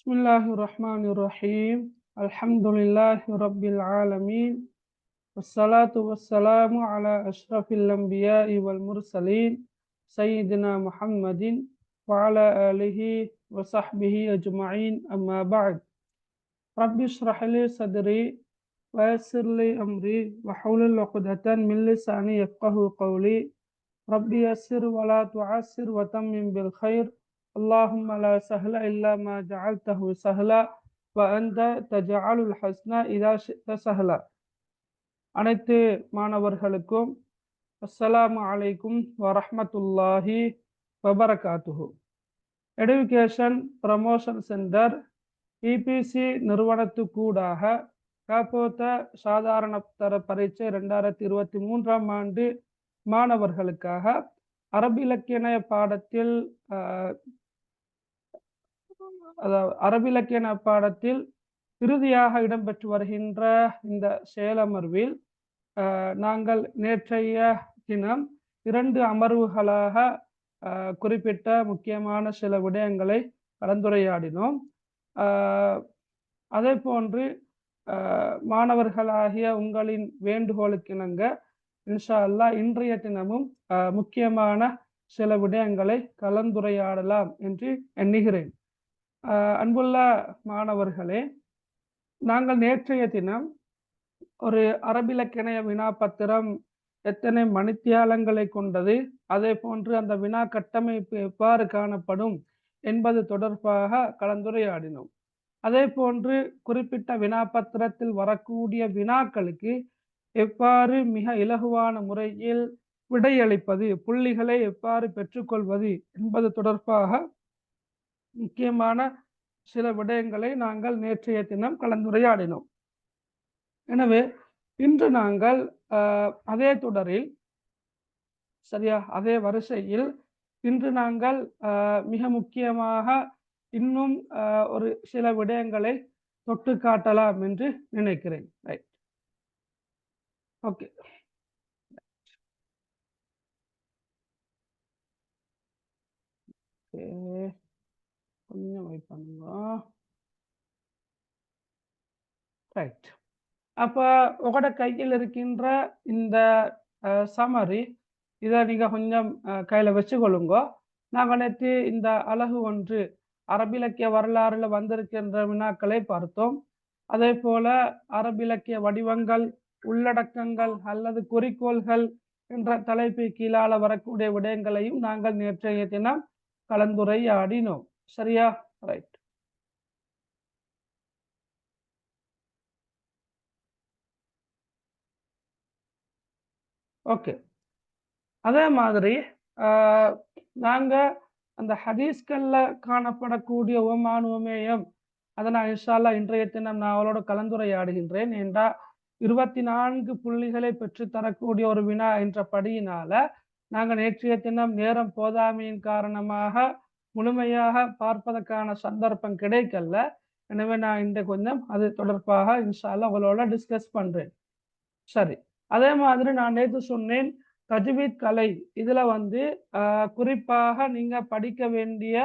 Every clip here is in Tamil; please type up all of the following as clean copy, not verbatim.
بسم الله الرحمن الرحيم الحمد لله رب العالمين والصلاة والسلام على أشرف الأنبياء والمرسلين سيدنا محمد وعلى آله وصحبه أجمعين أما بعد رب اشرح لي صدري ويسر لي أمري وحلل عقدة من لساني يفقه قولي ربي يسر ولا تعسر وتمم بالخير اللهم لا سهل إلا ما جعلته سهلا وأنت تجعل الحسن إذا شئت سهلا. அனைத்து மாணவர்களுக்கும் அஸ்ஸலாமு அலைக்கும் வரஹ்மத்துல்லாஹி வபரகாத்துஹு. எடுகேஷன் ப்ரமோஷன் சென்டர் இபிசி நிறுவனத்துக்கூடாக காப்போத்த சாதாரண தர பரீட்சை 2023ஆம் ஆண்டு மாணவர்களுக்காக அரபிலக்கிய பாடத்தில் அரபிலக்கிய பாடத்தில் இறுதியாக இடம்பெற்று வருகின்ற இந்த செயலமர்வில் நாங்கள் நேற்றைய தினம் 2 அமர்வுகளாக குறிப்பிட்ட முக்கியமான சில விடயங்களை கலந்துரையாடினோம். அதே போன்று மாணவர்களாகிய உங்களின் வேண்டுகோளுக்கிணங்க இன்ஷா அல்லாஹ் இன்றைய தினமும் முக்கியமான சில விடயங்களை கலந்துரையாடலாம் என்று எண்ணுகிறேன். அன்புள்ள மாணவர்களே, நாங்கள் நேற்றைய தினம் ஒரு அரபிலக்கிய வினாப்பத்திரம் எத்தனை மணித்தியாலங்களை கொண்டது, அதே போன்று அந்த வினா கட்டமைப்பு எவ்வாறு காணப்படும் என்பது தொடர்பாக கலந்துரையாடினோம். அதே போன்று குறிப்பிட்ட வினாப்பத்திரத்தில் வரக்கூடிய வினாக்களுக்கு எவ்வாறு மிக இலகுவான முறையில் விடையளிப்பது, புள்ளிகளை எவ்வாறு பெற்றுக்கொள்வது என்பது தொடர்பாக முக்கியமான சில விடயங்களை நாங்கள் நேற்றைய தினம் கலந்துரையாடினோம். எனவே இன்று நாங்கள் அதே தொடரில் சரியா அதே வரிசையில் இன்று நாங்கள் மிக முக்கியமாக இன்னும் ஒரு சில விடயங்களை தொட்டு காட்டலாம் என்று நினைக்கிறேன். Right, okay. கொஞ்சம் வெயிட் பண்ணுங்க. ரைட், அப்போ உங்களோட கையில் இருக்கின்ற இந்த சமரி இதை நீங்கள் கொஞ்சம் கையில் வச்சுக்கொள்ளுங்க. நாங்கள் நேற்று இந்த அலகு 1 அரபிலக்கிய வரலாறுல வந்திருக்கின்ற வினாக்களை பார்த்தோம். அதே போல அரபிலக்கிய வடிவங்கள், உள்ளடக்கங்கள் அல்லது குறிக்கோள்கள் என்ற தலைப்பு கீழால வரக்கூடிய விடயங்களையும் நாங்கள் நேற்றைய தினம் கலந்துரையாடினோம். சரியா? Right, okay. அதே மாதிரி நாங்க அந்த ஹதீஸ்கள்ல காணப்படக்கூடிய உவமானுவமேயம் அதை நான் இன்ஷா அல்லாஹ் இன்றைய தினம் நான் அவளோட கலந்துரையாடுகின்றேன். என்றா 24 புள்ளிகளை பெற்று தரக்கூடிய ஒரு வினா என்ற படியினால நாங்கள் நேற்றைய தினம் நேரம் போதாமையின் காரணமாக முழுமையாக பார்ப்பதற்கான சந்தர்ப்பம் கிடைக்கல. எனவே நான் இன்று கொஞ்சம் அது தொடர்பாக இன்ஷா அல்லாஹ் அவளோட டிஸ்கஸ் பண்றேன். சரி, அதே மாதிரி நான் நேற்று சொன்னேன் தஜ்வீத் கலை இதுல குறிப்பாக நீங்க படிக்க வேண்டிய,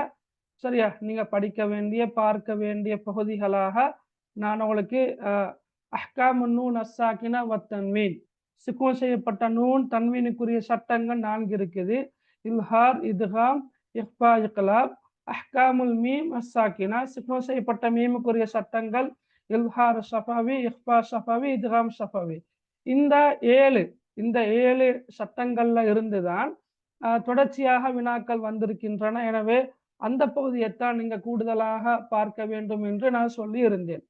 சரியா, நீங்க படிக்க வேண்டிய பார்க்க வேண்டிய பகுதிகளாக நான் உங்களுக்கு அஹ்காமுன் நூன் அஸ்ஸாகினா வத்தன்வீன், சுக்கூன் செய்யப்பட்ட நூன் தன்வீனுக்குரிய சட்டங்கள் 4 இருக்குது. இல்ஹார், இத்காம், இஃபா, இக்லாப். அஹ்காமுல் மீம் அஸ்ஸாகினா, சுக்கூன் செய்யப்பட்ட மீமுக்குரிய சட்டங்கள் இல்ஹார் ஷஃபவி, இஃபா ஷஃபவி, இத்காம் ஷஃபவி. இந்த 7 சட்டங்கள்ல இருந்துதான் தொடர்ச்சியாக வினாக்கள் வந்திருக்கின்றன. எனவே அந்த பகுதியைத்தான் நீங்க கூடுதலாக பார்க்க வேண்டும் என்று நான் சொல்லி இருந்தேன்.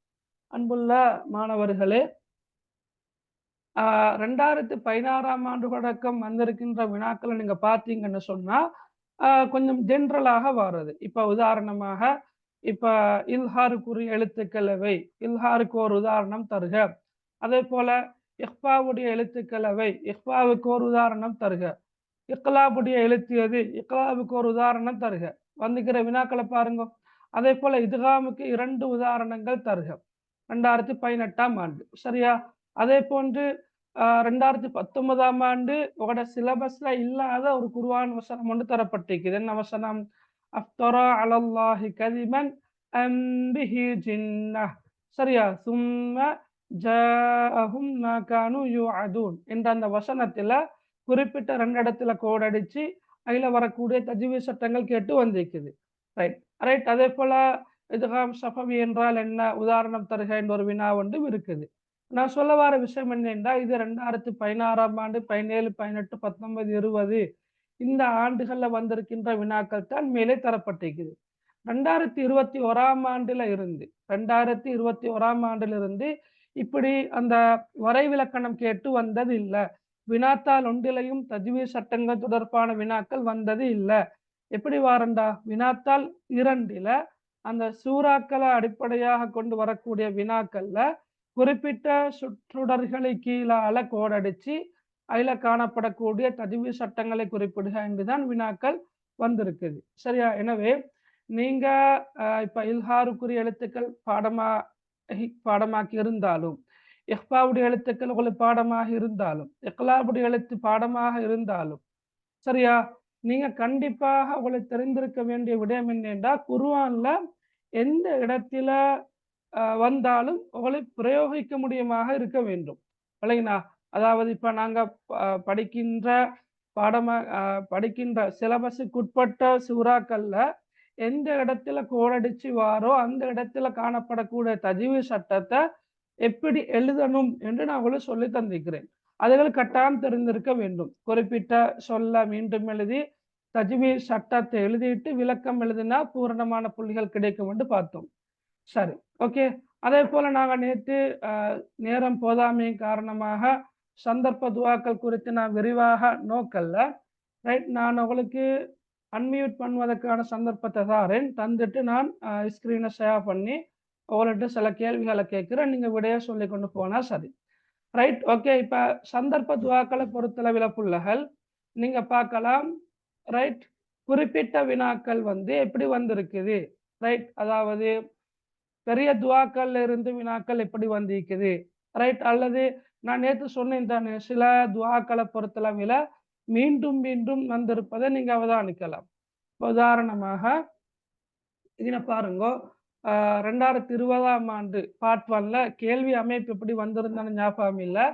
அன்புள்ள மாணவர்களே, 2016ஆம் ஆண்டு தொடக்கம் வந்திருக்கின்ற வினாக்களை நீங்க பார்த்தீங்கன்னு சொன்னா கொஞ்சம் ஜென்ரலாக வர்றது. இப்ப உதாரணமாக இப்ப இல்ஹாருக்குரிய எழுத்துக்கள் எவை, இல்ஹாருக்கு ஒரு உதாரணம் தருக. அதே போல இஹ்பாவுடைய எழுத்துக்கள் எவை, இஹ்பாவுக்கு ஒரு உதாரணம் தருக. இக்லாபுடைய எழுத்து எது, இக்லாபுக்கு ஒரு உதாரணம் தருக. வந்துக்கிற வினாக்களை பாருங்க. அதே போல இத்காமுக்கு 2 உதாரணங்கள் தருக 2018ஆம் ஆண்டு. சரியா? அதே போன்று 2019ஆம் ஆண்டு உங்களோட சிலபஸ்ல இல்லாத ஒரு குர்ஆன் வசனம் ஒன்று தரப்பட்டிருக்குது. என்ன வசனம்? அஃப்தரா அலல்லாஹி கதிபன் அம் பிஹி ஜின்னஹ். சரியா? சும்ம ஜாஅஹும் மா கானு யுஅதூன் என்ற அந்த வசனத்துல குறிப்பிட்ட 2 இடத்துல கோடடிச்சு அதுல வரக்கூடிய தஜ்வீத் சட்டங்கள் கேட்டு வந்திருக்குது. Right right. அதே போல இத்காம் ஷஃபவி என்றால் என்ன, உதாரணம் தருக என்ற ஒரு வினா ஒன்றும் இருக்குது. நான் சொல்ல வர விஷயம் என்னென்றா, இது 2016ஆம் ஆண்டு, 17, 18, 19, 20 இந்த ஆண்டுகள்ல வந்திருக்கின்ற வினாக்கள் தான் மேலே தரப்பட்டிருக்குது. 2021ஆம் ஆண்டுல இருந்து 2021ஆம் ஆண்டிலிருந்து இப்படி அந்த வரைவிலக்கணம் கேட்டு வந்தது இல்லை. வினாத்தாள் ஒன்றிலையும் தஜ்வீத் சட்டங்கள் தொடர்பான வினாக்கள் வந்தது இல்லை. எப்படி வாரண்டா, வினாத்தாள் 2ல அந்த சூறாக்களை அடிப்படையாக கொண்டு வரக்கூடிய வினாக்கள்ல குறிப்பிட்ட சுற்றுடர்களை கீழால கோடடிச்சு அதுல காணப்படக்கூடிய தஜ்வீத் சட்டங்களை குறிப்பிடுக என்றுதான் வினாக்கள் வந்திருக்குது. சரியா? எனவே நீங்க இப்ப இல்ஹாருக்குரிய எழுத்துக்கள் பாடமாக்கி இருந்தாலும், இஹ்பாவுடைய எழுத்துக்கள் உங்களுக்கு பாடமாக இருந்தாலும், இக்லாபுடைய எழுத்து பாடமாக இருந்தாலும், சரியா, நீங்க கண்டிப்பாக உங்களுக்கு தெரிந்திருக்க வேண்டிய விடயம் என்னென்றா, குர்ஆன்ல எந்த இடத்துல வந்தாலும் உங்களை பிரயோகிக்க முடியுமாக இருக்க வேண்டும். இல்லைங்களா? அதாவது இப்ப நாங்க படிக்கின்ற படிக்கின்ற சிலபஸுக்குட்பட்ட சூறாக்கள்ல எந்த இடத்துல கோடடிச்சு வாரோ அந்த இடத்துல காணப்படக்கூடிய தஜ்வீத் சட்டத்தை எப்படி எழுதணும் என்று நான் உங்களுக்கு சொல்லி தந்திருக்கிறேன். அதுகள் கட்டாயம் தெரிந்திருக்க வேண்டும். குறிப்பிட்ட சொல்ல மீண்டும் எழுதி தஜ்வீத் சட்டத்தை எழுதிட்டு விளக்கம் எழுதினா பூரணமான புள்ளிகள் கிடைக்கும் என்று பார்த்தோம். சரி, ஓகே. அதே போல நாங்கள் நேற்று நேரம் போதாமை காரணமாக சந்தர்ப்ப துவாக்கள் குறித்து நான் விரிவாக நோக்கல்ல. ரைட், நான் உங்களுக்கு அன்மியூட் பண்ணுவதற்கான சந்தர்ப்பத்தை தாரேன். தந்துட்டு நான் ஸ்க்ரீனை ஷேர் பண்ணி உங்கள்கிட்ட சில கேள்விகளை கேட்குறேன். நீங்கள் விடையை சொல்லி கொண்டு போனால் சரி. Right, okay. இப்போ சந்தர்ப்ப துவாக்களை பொறுத்தளவில் புள்ளகள் நீங்கள் பார்க்கலாம். ரைட், குறிப்பிட்ட வினாக்கள் எப்படி வந்திருக்குது. ரைட், அதாவது பெரிய துவாக்கள்ல இருந்து வினாக்கள் எப்படி வந்திருக்குது. ரைட், அல்லது நான் நேற்று சொன்னேன் தானே, சில துவாக்களை பொறுத்தளவில் மீண்டும் மீண்டும் வந்திருப்பதை நீங்க அவதானிக்கலாம். உதாரணமாக இதுல பாருங்க, 2020ஆம் ஆண்டு பார்ட் 1ல கேள்வி அமைப்பு எப்படி வந்திருந்தான்னு ஞாபகம் இல்லை.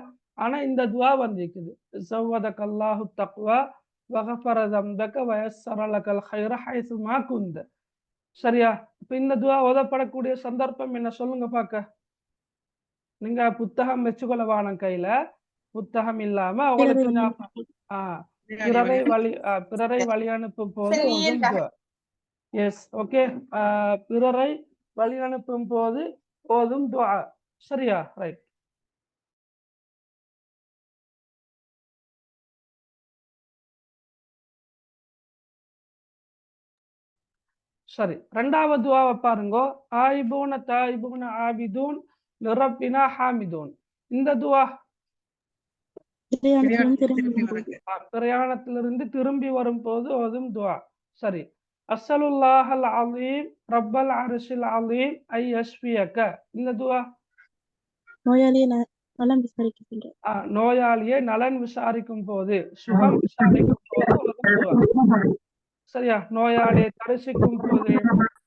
ஆனா இந்த துவா வந்திருக்குது. ஸவ்வதகல்லாஹு தக்வா வகஃபர தம்பக வயஸ்ஸரலகல் கைர ஹைஸு மா குந்த. சரியா? இப்ப இந்த துவா ஓதப்படக்கூடிய சந்தர்ப்பம் என்ன சொல்லுங்க பார்க்க. நீங்க புத்தகம் வச்சுக்கொள்ள வானம் கையில. புத்தகம் இல்லாம அவங்களுக்கு பிறரை வழி அனுப்பும் போது ஓதும் துவா. Yes, okay. பிறரை வழி அனுப்பும் போது ஓதும் துவா. சரியா? ரைட். சரி, 2வது துவாவை பாருங்க. ஆயிபூன தாயிபூன ஆபிதூன் லிரப்பினா ஹாமிதூன். இந்த துவா பிரயாணத்திலிருந்து திரும்பி வரும் போது ஓதும் துவா. சரி. அஸ்ஸலுல்லாஹல் அலீம் ரப்பல் அர்ஷில் அலீம் ஐ யஷ்ஃபியக. இந்த துவா நோயாளியை நலன் விசாரிக்கும் போது, சுகம் விசாரிக்கும் போது ஓதும் துவா. சரியா? நோயாளியை தரிசிக்கும் போது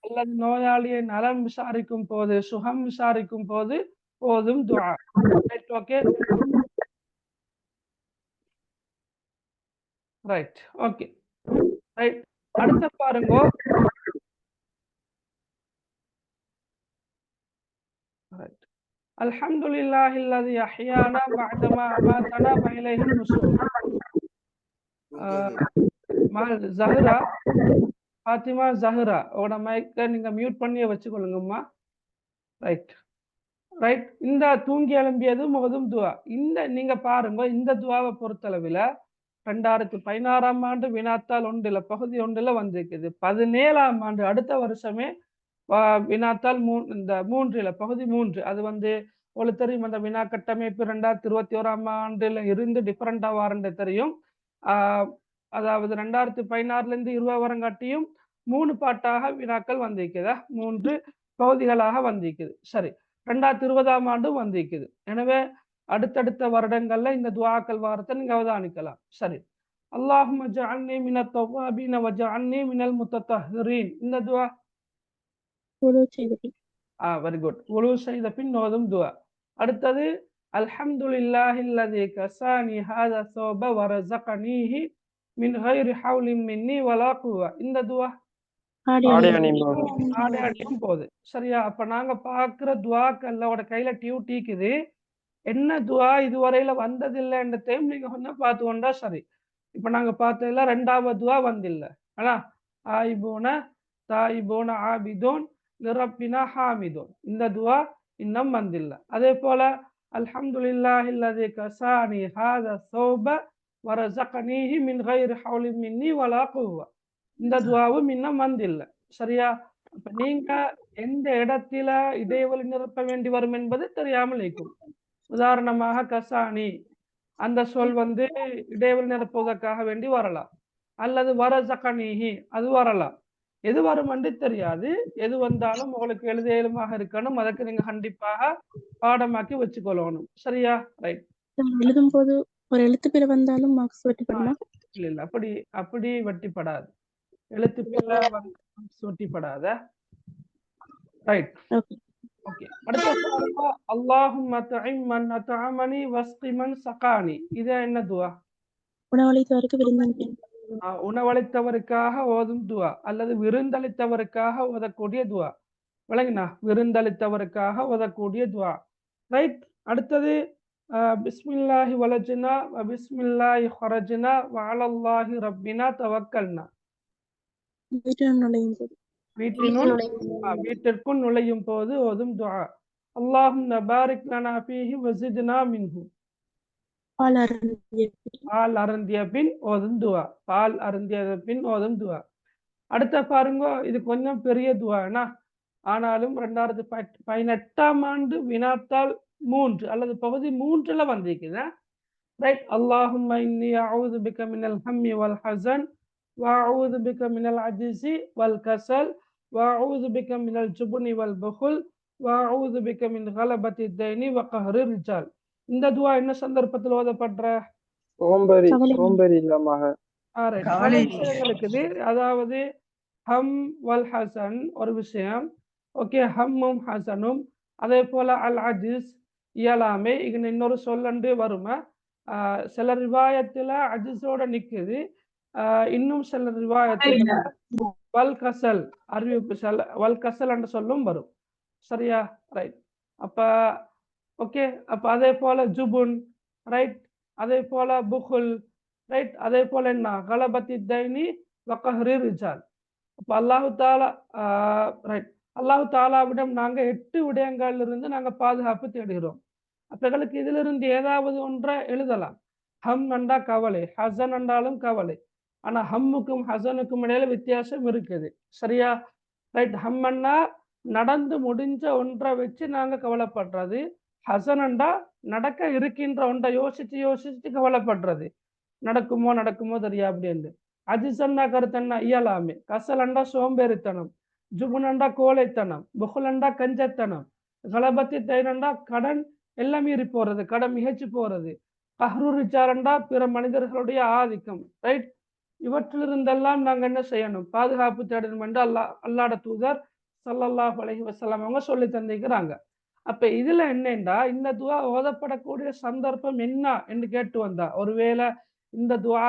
அல்லது நோயாளியை நலன் விசாரிக்கும் போது, சுகம் விசாரிக்கும் போது ஓதும் துவா. Right, okay. Right, okay. Right, அடுத்த பாருங்க. ரைட், அல்ஹம்துலில்லாஹில்லதி அஹ்யானா பஅதமா அமாதனா வ இலைஹின் நுஷூர். ஜஹரா, ஃபாத்திமா ஜஹரா, உங்களோட மைக்கை நீங்க மியூட் பண்ணி வச்சுக்கொள்ளுங்கம்மா. Right right. இந்த தூங்கி எழும்பியதும் ஓதும் துவா. இந்த நீங்க பாருங்க, இந்த துவாவை பொறுத்தளவில் 2016ஆம் ஆண்டு வினாத்தாள் 1ல பகுதி 1ல வந்திருக்குது. 17ஆம் ஆண்டு அடுத்த வருஷமே வினாத்தாள் இந்த 3ல பகுதி 3 அது உங்களுக்கு தெரியும். அந்த வினா கட்டமைப்பு 2021ஆம் ஆண்டுல இருந்து டிஃபரெண்டா வாரண்டு தெரியும். அதாவது 2016ல இருந்து 20 வரங்காட்டியும் 3 பாட்டாக வினாக்கள் வந்திருக்குதா, 3 பகுதிகளாக வந்திருக்குது. சரி, 2020ஆம் ஆண்டும் வந்திருக்குது. எனவே அடுத்தடுத்த வருடங்கள்ல இந்த துவாக்கள் வாரத்தை நீங்க அவதானிக்கலாம். சரி. அல்லாஹும்ம ஜஅல்னி மினத் தவ்வாபீன வ ஜஅல்னி மினல் முத்தத்தஹிரீன். இந்த துவா வெரி குட். உலு செய்த பின் ஓதும் துவா. அடுத்தது அல்ஹம்துலில்லாஹில்லதி கஸானி ஹாதா ஸௌப வரஸகனீஹி மின் கைரி ஹவ்லின் மின்னி வலா குவா. இந்த துவா ஆடையும் போகுது. சரியா? அப்ப நாங்க பாக்குற துவாக்கல்லோட கையில டியூட்டிக்குது. என்ன துவா இதுவரையில வந்ததில்லைன்றதையும் நீங்க கொஞ்சம் பார்த்து கொண்டா சரி. இப்ப நாங்க பார்த்ததுல 2வது துவா வந்தில்ல. ஆனா ஆயிபூன தாயிபூன ஆபிதூன் லிரப்பினா ஹாமிதூன். இந்த துவா இன்னும் வந்தில்ல. அதே போல அல்ஹம்துலில்லாஹில்லதி கஸானி ஹாதா ஸௌப வரஸகனீஹி மின் கைரி ஹவ்லின் மின்னி வலா குவா. இந்த துவாவும் இன்னும் வந்தில்ல. சரியா? அப்ப நீங்க எந்த இடத்துல இடைவெளி நிரப்ப வேண்டி வரும் என்பது தெரியாமல் இருக்கும். உதாரணமாக கசானி அந்த சொல் இடைவெளி நிரப்புவதற்காக வேண்டி வரலாம், அல்லது வரஸகனீஹி அது வரலாம். எது வரும் என்று தெரியாது. எது வந்தாலும் உங்களுக்கு எழுத இயலுமாக இருக்கணும். அதற்கு நீங்க கண்டிப்பாக பாடமாக்கி வச்சுக்கொள்ளணும். சரியா? ரைட். எழுதும் போது ஒரு எழுத்து பிழை வந்தாலும் மார்க்ஸ் வெட்டிப்படுமா? இல்ல அப்படி அப்படி வெட்டிப்படாது. எழுத்து பிழை வெட்டிப்படாத. ரைட். ஓகே. அடுத்த பாருங்க. அல்லாஹும்ம துஇம் மன் அத்அமனி வஸ்கி மன் சகானி. இது என்ன துவா? உணவளித்தவருக்கு விருந்தளித்தேன். உணவளித்தவருக்காக ஓதும் துவா அல்லது விருந்தளித்தவருக்காக ஓதக்கூடிய துவா. விளங்கினா? விருந்தளித்தவருக்காக ஓதக்கூடிய துவா. ரைட். அடுத்தது பிஸ்மில்லாஹி வலஜ்னா வ பிஸ்மில்லாஹி ஹரஜ்னா வ அலல்லாஹி ரப்பினா தவக்கல்னா. வீட்டிற்குள் நுழையும் போது ஓதும் துஆ. அல்லாஹும்ம பாரிக் லனா ஃபீஹி வஸித்னா மின்ஹு. பால் அருந்திய பின் ஓதும் துஆ. பால் அருந்திய பின் ஓதும் துஆ. அடுத்த பாருங்க, இது கொஞ்சம் பெரிய துஆனா, ஆனாலும் 2018ஆம் ஆண்டு வினாத்தாள் 3 அல்லது பகுதி 3ல வந்திருக்குது. ரைட். அல்லாஹும்ம இன்னி அஊது பிக மினல் ஹம்மி வல் ஹஸன் وأعوذ بك من العجز والكسل وأعوذ بك من الجبن والبخل وأعوذ بك من غلبة الدين وقهر الرجال. இந்த துவா என்ன சந்தர்ப்பத்தில் ஓதப்படுற? சோம்பேறி இல்லாம இருக்குது. அதாவது ஹம் வல் ஹசன் ஒரு விஷயம். ஓகே, ஹம்மும் ஹசனும். அதே போல அல் அஜிஸ் இயலாமை. இங்க இன்னொரு சொல்லண்டு வருமா? சில ரிவாயத்துல அஜிஸோட நிக்குது. இன்னும் சில ரிவாயத்தில் வல் கசல் அறிவிப்பு வல் கசல் என்று சொல்லும் வரும். சரியா? ரைட். அப்ப ஓகே. அப்ப அதே போல ஜுபுன், ரைட். அதே போல புகுல், ரைட். அதே போல என்ன கலபத்தி தைனி வகஹ்ரி ரிஜால். அப்ப அல்லாஹு தாலா ரைட். அல்லாஹு தாலாவிடம் நாங்க 8 விடயங்களில் இருந்து நாங்க பாதுகாப்பு தேடுகிறோம். அப்ப எங்களுக்கு இதுல இருந்து ஏதாவது ஒன்றை எழுதலாம். ஹம் என்றா கவலை, ஹசன் என்றாலும் கவலை. ஆனா ஹம்முக்கும் ஹசனுக்கும் இடையில வித்தியாசம் இருக்குது. சரியா? ரைட். ஹம்மன்னா நடந்து முடிஞ்ச ஒன்றை வச்சு நாங்க கவலைப்படுறது. ஹசனண்டா நடக்க இருக்கின்ற ஒன்றை யோசிச்சு யோசிச்சு கவலைப்படுறது. நடக்குமோ நடக்குமோ தெரியா அப்படின்னு. அஜிசன்னா கருத்தன்னா இயலாமை. கசலண்டா சோம்பேறித்தனம். ஜுபுனண்டா கோழைத்தனம். புகுலண்டா கஞ்சத்தனம். கலபத்தி தைனண்டா கடன் எல்லாம் மீறி போறது, கடன் மிகச்சு போறது. கஹ்ருரிச்சாரண்டா பிற மனிதர்களுடைய ஆதிக்கம். ரைட். இவற்றிலிருந்தெல்லாம் நாங்க என்ன செய்யணும்? பாதுகாப்பு தேடணும் என்று அல்லாஹ்வோட தூதர் ஸல்லல்லாஹு அலைஹி வஸல்லம் அவங்க சொல்லி தந்திருக்கிறாங்க. அப்ப இதுல என்னண்டா, இந்த துவா ஓதப்படக்கூடிய சந்தர்ப்பம் என்ன என்று கேட்டு வந்தா, ஒருவேளை இந்த துவா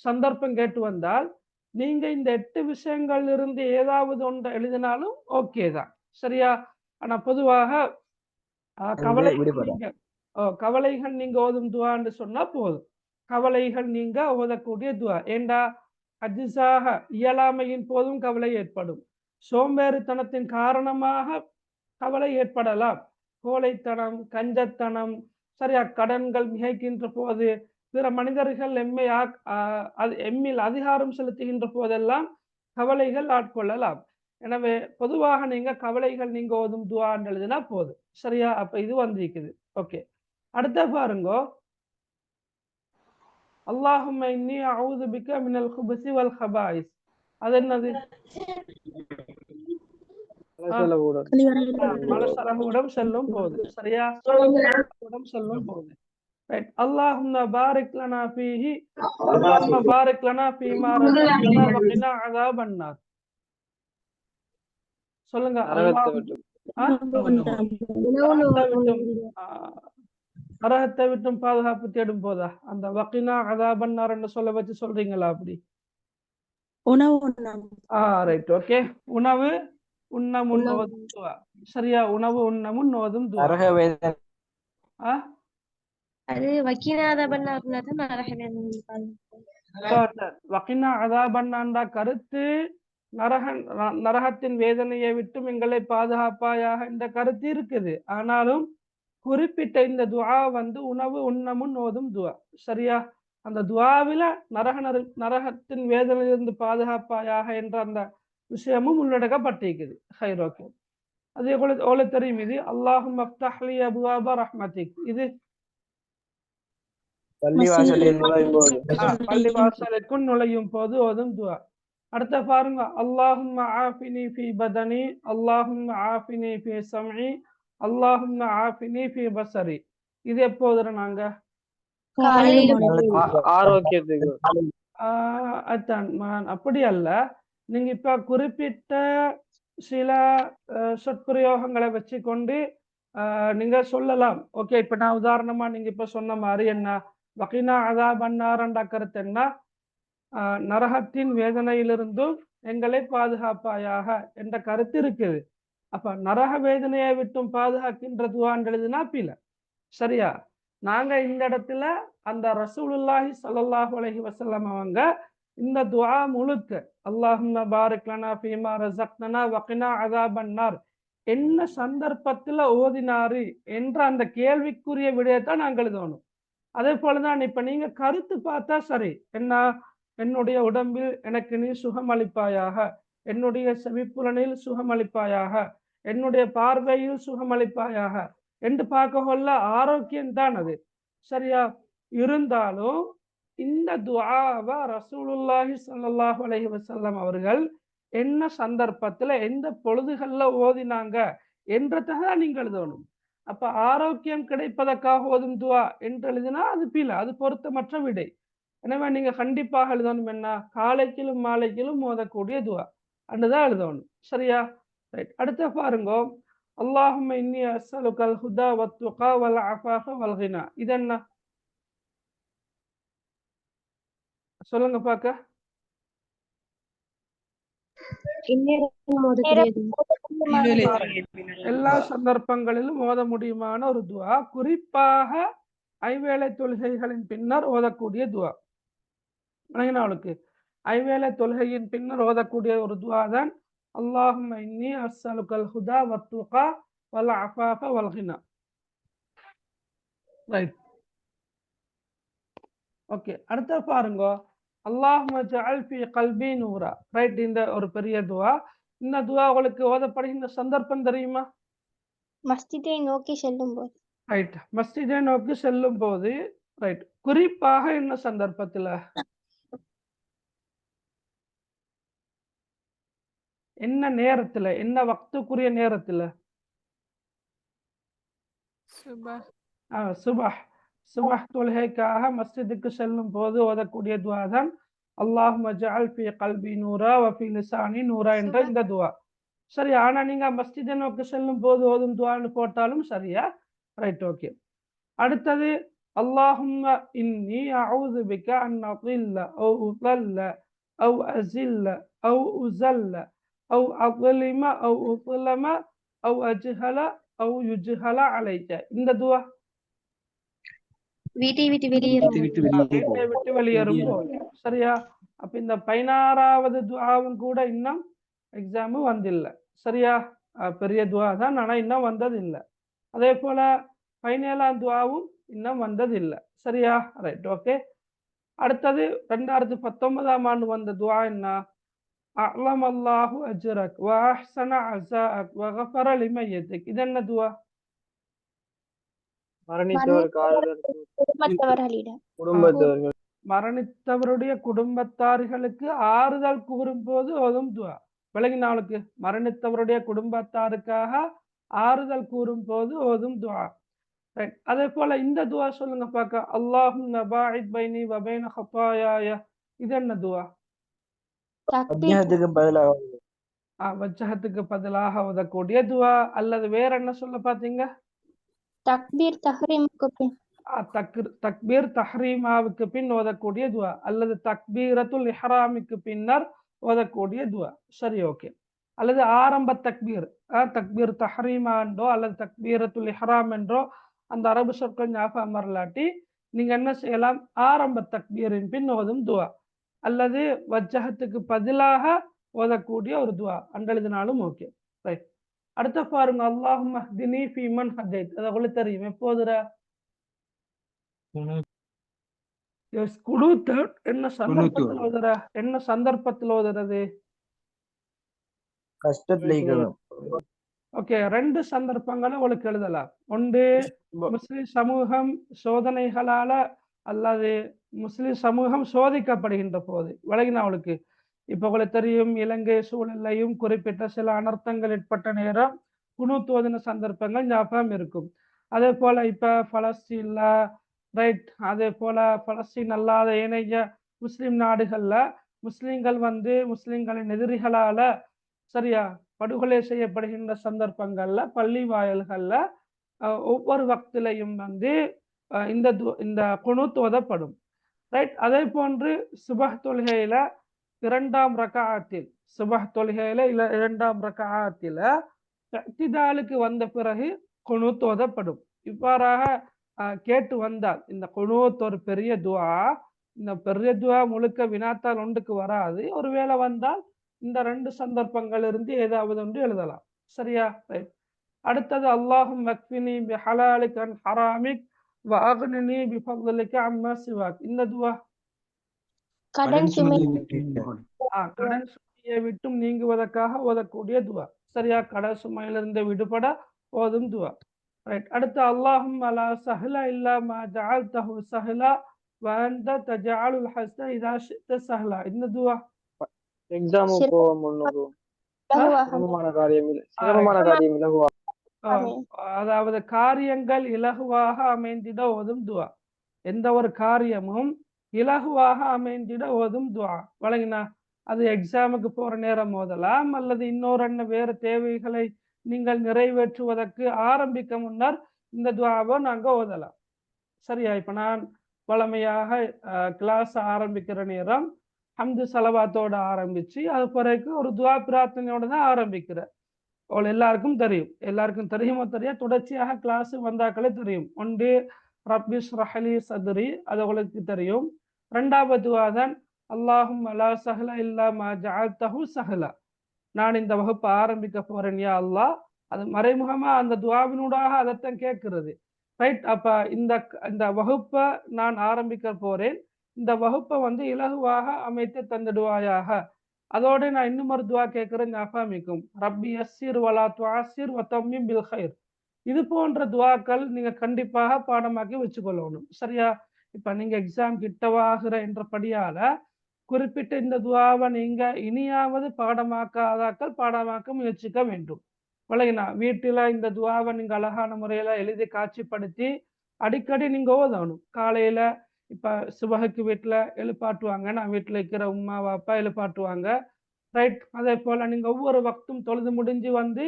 சந்தர்ப்பம் கேட்டு வந்தால் நீங்க இந்த 8 விஷயங்கள் இருந்து ஏதாவது ஒன்றை எழுதினாலும் ஓகே தான். சரியா? ஆனா பொதுவாக கவலைகள் நீங்க ஓதும் துவான்னு சொன்னா போதும். கவலைகள் நீங்க ஓதக்கூடிய துவா. ஏண்டா அஜிஸாக இயலாமையின் போதும் கவலை ஏற்படும். சோம்பேறித்தனத்தின் காரணமாக கவலை ஏற்படலாம். கோழைத்தனம், கஞ்சத்தனம், சரியா, கடன்கள் மிகைக்கின்ற போது, பிற மனிதர்கள் எம்மில் அதிகாரம் செலுத்துகின்ற போதெல்லாம் கவலைகள் ஆட்கொள்ளலாம். எனவே பொதுவாக நீங்க கவலைகள் நீங்க ஓதும் துவான்னு எழுதினா போதும். சரியா? அப்ப இது வந்திருக்குது. ஓகே. அடுத்த பாருங்க. அல்லாஹும்ம இன்னி அஊது பிக மினல் குபுஸி வல் ஹபாயிஸ். அது என்னது? மலசலகுடம் செல்லும் போது. சரியா? செல்லும் போது. ரைட். அல்லாஹும்ம பாரிக் லனா ஃபீஹி அல்லாஹும்ம பாரிக் லனா ஃபீமா ரஸக்தனா வ கினா அஸாபன் நார். சொல்லுங்க. நரகத்தை அல்லாஹ் விட்டு நரகத்தை விட்டும் நரகத்தை விட்டும் பாதுகாப்பு தேடும் போதா அந்த வக்கினா அதாபன்னார்ன்னு சொல்ல வச்சு சொல்றீங்களா அப்படி? உணவு உண்ணாமல். Right, okay. உணவு உண்ணமுன் ஓதும் துவா. சரியா? உணவு உண்ணமுன் ஓதும் துவா. நரக வேதனை அது வக்கீனாதபன்னார்னா நரக வேதனை. வக்கினா அதாபன்னாண்டா கருத்து நரகத்தின் வேதனையை விட்டும் எங்களை பாதுகாப்பாயாக என்ற கருத்து இருக்குது. ஆனாலும் குறிப்பிட்ட இந்த துவா வந்து உணவு உண்ணமுன் ஓதும் துவா. சரியா? அந்த துவாவில நரகத்தின் வேதனையிலிருந்து பாதுகாப்பாயாக என்ற அந்த விஷயமும் உள்ளடக்கப்பட்டிருக்குது. ஹைர், ஓகே. அதே போல தெரியும் இது அல்லாஹும் அஃப்தஹ்லி அபுவாப ரஹ்மத்திக். இது பள்ளிவாசலுக்குள் நுழையும் போது ஓதும் துவா. அடுத்த பாருங்க, அல்லாஹும்ம ஆஃபினி ஃபி பதனி, அல்லாஹும்ம ஆஃபினி ஃபி சம்இ, அல்லாஹும்ம ஆஃபினி ஃபி பஸரி. இது எப்போது நாங்க ஆரோக்கியத்துக்கு அப்படி அல்ல. நீங்க இப்ப குறிப்பிட்ட சில சொற்பிரயோகங்களை வச்சு கொண்டு நீங்க சொல்லலாம். ஓகே, இப்ப நான் உதாரணமா நீங்க இப்ப சொன்ன மாதிரி என்ன வகினா அதாபன்னார்ன்ற கருத்து என்ன, நரகத்தின் வேதனையிலிருந்தும் எங்களை பாதுகாப்பாயாக என்ற கருத்து இருக்குது. அப்ப நரக வேதனையை விட்டும் பாதுகாக்கின்ற துவான்னு எழுதுனா பில. சரியா? நாங்க இந்த இடத்துல அந்த ரசூலுல்லாஹி ஸல்லல்லாஹு அலைஹி வஸல்லம் அவங்க இந்த துஆ முழுக்க அல்லாஹும்ம பாரிக் லனா ஃபீமா ரஸக்தனா வகினா அஸாபன்னார் என்ன சந்தர்ப்பத்துல ஓதினாரு என்ற அந்த கேள்விக்குரிய விடயத்தை நாங்கள் எழுதணும். அதே போலதான் இப்ப நீங்க கருத்து பார்த்தா சரி, என்ன என்னுடைய உடம்பில் எனக்கு நீ சுகம் அளிப்பாயாக, என்னுடைய செவிப்புலனில் சுகம் அளிப்பாயாக, என்னுடைய பார்வையில் சுகம் அளிப்பாயாக என்று பார்க்க கொள்ள ஆரோக்கியம் தான் அது. சரியா? இருந்தாலும் இந்த துஆவை ரசூலுல்லாஹி ஸல்லல்லாஹு அலைஹி வஸல்லம் அவர்கள் என்ன சந்தர்ப்பத்துல எந்த பொழுதுகள்ல ஓதினாங்க என்றதான் நீங்க எழுதணும். அப்ப ஆரோக்கியம் கிடைப்பதற்காக ஓதும் துஆ என்று எழுதினா அது பில, அது பொருத்தமற்ற விடை. எனவே நீங்க கண்டிப்பாக எழுதணும் என்ன, காலைக்கிலும் மாலைக்கிலும் ஓதக்கூடிய துஆ அன்றுதான் எழுதணும். சரியா? ரைட். அடுத்த பாருங்க, அல்லாஹும்ம இன்னி அஸ்அலுகல் ஹுதா வத்துகா வல் அஃபாஃப வல் கினா. இது என்ன சொல்லுங்க பாக்க. எல்லா சந்தர்ப்பங்களிலும் ஓத முடியுமான ஒரு துஆ, குறிப்பாக ஐவேளை தொழுகைகளின் பின்னர் ஓதக்கூடிய துஆ. அவளுக்கு ஐவேளை தொழுகையின் பின்னர் ஓதக்கூடிய ஒரு துஆ தான் அல்லாஹும்ம இன்னி அஸ்அலுகல் ஹுதா வத்துகா வல் அஃபாஃப வல் கினா. Right, okay. அடுத்த பாருங்க, அல்லாஹும்ம ஜஅல் ஃபீ கல்பி நூரா. ரைட், இந்த ஒரு பெரிய துஆ. இந்த துஆ உங்களுக்கு ஓதப்படுகின்ற சந்தர்ப்பம் தெரியுமா? மஸ்ஜிதை நோக்கி செல்லும் போது. ரைட், மஸ்ஜிதை நோக்கி செல்லும் போது. ரைட், குறிப்பாக என்ன சந்தர்ப்பத்துல, என்ன நேரத்துல, என்ன வக்துக்குரிய நேரத்துல? சுபஹ் தொழுகைக்காக மஸ்ஜிதுக்கு செல்லும் போது ஓதக்கூடிய துஆ தான் அல்லாஹும்ம ஜஅல் ஃபீ கல்பி நூரா வ ஃபீ லிசானி நூரா என்ற இந்த துஆ. சரி, ஆனா நீங்க மஸ்ஜிதை நோக்கி செல்லும் போது ஓதும் துஆன்னு போட்டாலும் சரியா? Right, okay. அடுத்தது அல்லாஹும்ம இன்னி அஊது பிக அன் அضில்ல அவ் உضல்ல அவ் அஸில்ல அவ் உஸல்ல அவ் அظلم அவ் உظلம அவ் அஜ்ஹல அவ் யுஜ்ஹல அலைக. இந்த துஆ வீட்டை விட்டு வெளியேறும் போது. சரியா? அப்ப இந்த 16வது துஆவும் கூட இன்னும் எக்ஸாமும் வந்தில்லை. சரியா? பெரிய துஆ தான், ஆனா இன்னும் வந்தது இல்லை. அதே போல 17ஆம் துஆவும் இன்னும் வந்தது இல்லை. சரியா? Right, okay. அடுத்தது 2019ஆம் ஆண்டு வந்த துஆ என்ன, அஅலம் அல்லாஹு அஜ்ரக் வ அஹ்ஸன அஸாஅக் வ கஃபர லிமையத்திக். இது என்ன துஆ? மரணித்தவருடைய குடும்பத்தார்களுக்கு ஆறுதல் கூறும் போது ஓதும் துஆ. விளங்கினாளுக்கு மரணித்தவருடைய குடும்பத்தாருக்காக ஆறுதல் கூறும் போது ஓதும் துஆ. ரைட், அதே போல இந்த துஆ சொல்லுங்க பாக்க, அல்லாஹும்ம பாஇத் பைனி வ பைன ஹதாயாய. இது என்ன துஆ? வஜ்ஜஹத்துக்கு பதிலாக ஓதக்கூடிய துவா, அல்லது வேற என்ன சொல்ல பார்த்தீங்க? தக்பீர் தஹ்ரீமுக்கு பின். தக்பீர் தஹ்ரீமாவுக்கு பின் ஓதக்கூடிய துவா, அல்லது தக்பீரத்துல் இஹ்ராமுக்கு பின்னர் ஓதக்கூடிய துவா. சரி, ஓகே. அல்லது ஆரம்ப தக்பீர், தக்பீர் தஹ்ரீமா என்றோ அல்லது தக்பீரத்துல் இஹ்ராம் என்றோ அந்த அரபு சொற்கள் ஞாபகம் வரலாட்டி நீங்க என்ன செய்யலாம்? ஆரம்ப தக்பீரின் பின் ஓதும் துவா, அல்லது வஜ்ஜஹத்துக்கு பதிலாக ஓதக்கூடிய ஒரு துவா அன்றெழுதினாலும் ஓகே. ரைட். அடுத்த பாருங்க, அல்லாஹும்ம ஹ்தினி ஃபீமன் ஹதைத். அதை உங்களுக்கு தெரியும். எப்போதுரா குனூத் என்ன சந்தர்ப்பத்தில் ஓதுற? என்ன சந்தர்ப்பத்தில் ஓதுறது? ஓகே, ரெண்டு சந்தர்ப்பங்களை உங்களுக்கு எழுதலாம். ஒன்று, முஸ்லிம் சமூகம் சோதனைகளால அல்லது முஸ்லிம் சமூகம் சோதிக்கப்படுகின்ற போது. விலகினா அவளுக்கு இப்ப உங்களுக்கு தெரியும், இலங்கை சூழலையும் குறிப்பிட்ட சில அனர்த்தங்கள் ஏற்பட்ட நேரம் குனூத் ஓதின சந்தர்ப்பங்கள் ஞாபகம் இருக்கும். அதே போல இப்ப பலஸ்தீன்ல, ரைட், அதே போல பலஸ்தீன் அல்லாத ஏனைய முஸ்லிம் நாடுகள்ல முஸ்லிம்கள் முஸ்லிம்களின் எதிரிகளால சரியா படுகொலை செய்யப்படுகின்ற சந்தர்ப்பங்கள்ல பள்ளி வாயில்கள்ல ஒவ்வொரு வக்திலையும் இந்த குனூத் ஓதப்படும். ரைட். அதே போன்று சுபஹ் தொழுகையில இரண்டாம் ரகாத்தில் இரண்டாம் ரகாத்தில இக்திதாலுக்கு வந்த பிறகு குனூத் ஓதப்படும். இவ்வாறாக கேட்டு வந்தால் இந்த குனூத் ஒரு பெரிய துவா. இந்த பெரிய துவா முழுக்க வினாத்தால் ஒன்றுக்கு வராது. ஒருவேளை வந்தால் இந்த ரெண்டு சந்தர்ப்பங்கள் இருந்து ஏதாவது ஒன்று எழுதலாம். சரியா? ரைட். அடுத்தது, அல்லாஹும் வக்ஃபினி பிஹலாலிக் அன் ஹராமிக் வ அக்னினி பிஃபضلிக அம்மா சிவாக். இந்த துவா கடன் சுமை கடன் சுமையை விட்டும் நீங்குவதற்காக ஓதக்கூடிய துவா. சரியா? கடன் சுமையிலிருந்து விடுபட ஓதும் துவா. ரைட். அடுத்து, அல்லாஹும் லா சஹ்ல இல்லா மா ஜஅல்தஹு சஹ்லா வ அன்த தஜஅலுல் ஹஸ்ன இதா ஷி'த சஹ்லா. இந்த துவா எக்ஸாமுக்கு போக முன்னுக்கு சிரமமான காரியம் இலகுவா. அதாவது காரியங்கள் இலகுவாக அமைந்திட ஓதும் துவா. எந்த ஒரு காரியமும் இலகுவாக அமைந்திட ஓதும் துவா. வழங்கினா அது எக்ஸாமுக்கு போற நேரம் ஓதலாம், அல்லது இன்னொரு வேறு தேவைகளை நீங்கள் நிறைவேற்றுவதற்கு ஆரம்பிக்க முன்னர் இந்த துவாவை நாங்க ஓதலாம். சரியா? இப்ப நான் வழமையாக கிளாஸ் ஆரம்பிக்கிற நேரம் ஹம்து சலவாத்தோட ஆரம்பிச்சு அது பிறகு ஒரு துவா பிரார்த்தனையோட தான் ஆரம்பிக்கிறேன். அவள் எல்லாருக்கும் தெரியுமோ தெரியா, தொடர்ச்சியாக கிளாஸ் வந்தாக்களே தெரியும். ஒன்று ரப்பிஷ் ரஹலி சதுரி, அது அவளுக்கு தெரியும். ரெண்டாவது துவா தான் அல்லாஹும் லா சஹ்ல இல்லா மா ஜஅல்தஹு சஹ்லா. நான் இந்த வகுப்பை ஆரம்பிக்க போறேன் யா அல்லாஹ். அது மறைமுகமா அந்த துவாவினூடாக அதைத்தான் கேட்கிறது. ரைட். அப்ப இந்த வகுப்பை நான் ஆரம்பிக்க போறேன், இந்த வகுப்பை இலகுவாக அமைத்து தந்துடுவாயாக. அதோட நான் இன்னும் ஒரு துவா கேட்கிறேன், ஞாபகம் ரப்பி யஸ்ஸிர் வலா துஅஸ்ஸிர் வ தம்மீம் பில் கைர். இது போன்ற துவாக்கள் நீங்க கண்டிப்பாக பாடமாக்கி வச்சுக்கொள்ளணும். சரியா? இப்ப நீங்க எக்ஸாம் கிட்டவாகிற என்றபடியால குறிப்பிட்ட இந்த துவாவை நீங்க இனியாவது பாடமாக்காதாக்கள் பாடமாக்க முயற்சிக்க வேண்டும். வழங்கினா வீட்டுல இந்த துவாவை நீங்க அழகான முறையில எழுதி காட்சிப்படுத்தி அடிக்கடி நீங்க ஓதணும். காலையில இப்ப சுபஹுக்கு வீட்டுல எழுப்பாட்டுவாங்க, நான் வீட்டுல இருக்கிற உமா அப்பா எழுப்பாட்டுவாங்க. ரைட். அதே போல நீங்க ஒவ்வொரு வக்தும் தொழுது முடிஞ்சு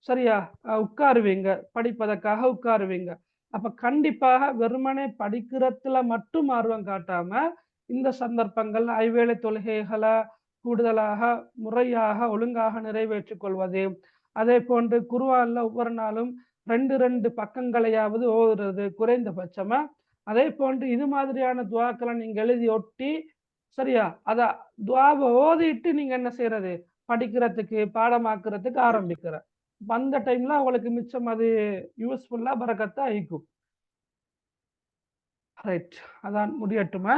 சரியா உட்காருவீங்க, படிப்பதற்காக உட்காருவீங்க. அப்ப கண்டிப்பாக வெறுமனே படிக்கிறதுல மட்டும் ஆர்வம் காட்டாம இந்த சந்தர்ப்பங்கள் ஐவேளை தொழுகைகளை கூடுதலாக முறையாக ஒழுங்காக நிறைவேற்றிக் கொள்வது, அதே போன்று குர்ஆன்ல ஒவ்வொரு நாளும் 2 பக்கங்களையாவது ஓதுறது குறைந்தபட்சமா. அதே போன்று இது மாதிரியான துவாக்களை நீங்க எழுதி ஒட்டி சரியா அத துவாவை ஓதிட்டு நீங்க என்ன செய்யறது, படிக்கிறதுக்கு பாடமாக்குறதுக்கு ஆரம்பிக்கிற அந்த டைம்ல அவங்களுக்கு மிச்சம் அது யூஸ்ஃபுல்லா பரக்கத்தா ஆயிக்கும். ரைட். அதான் முடியட்டுமா?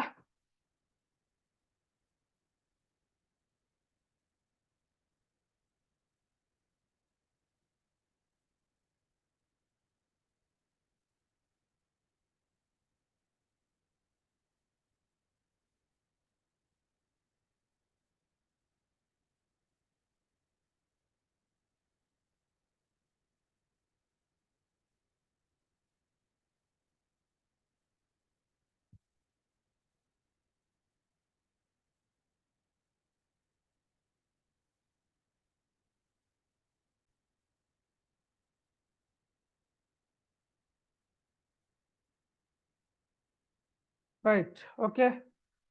ரைட். ஓகே.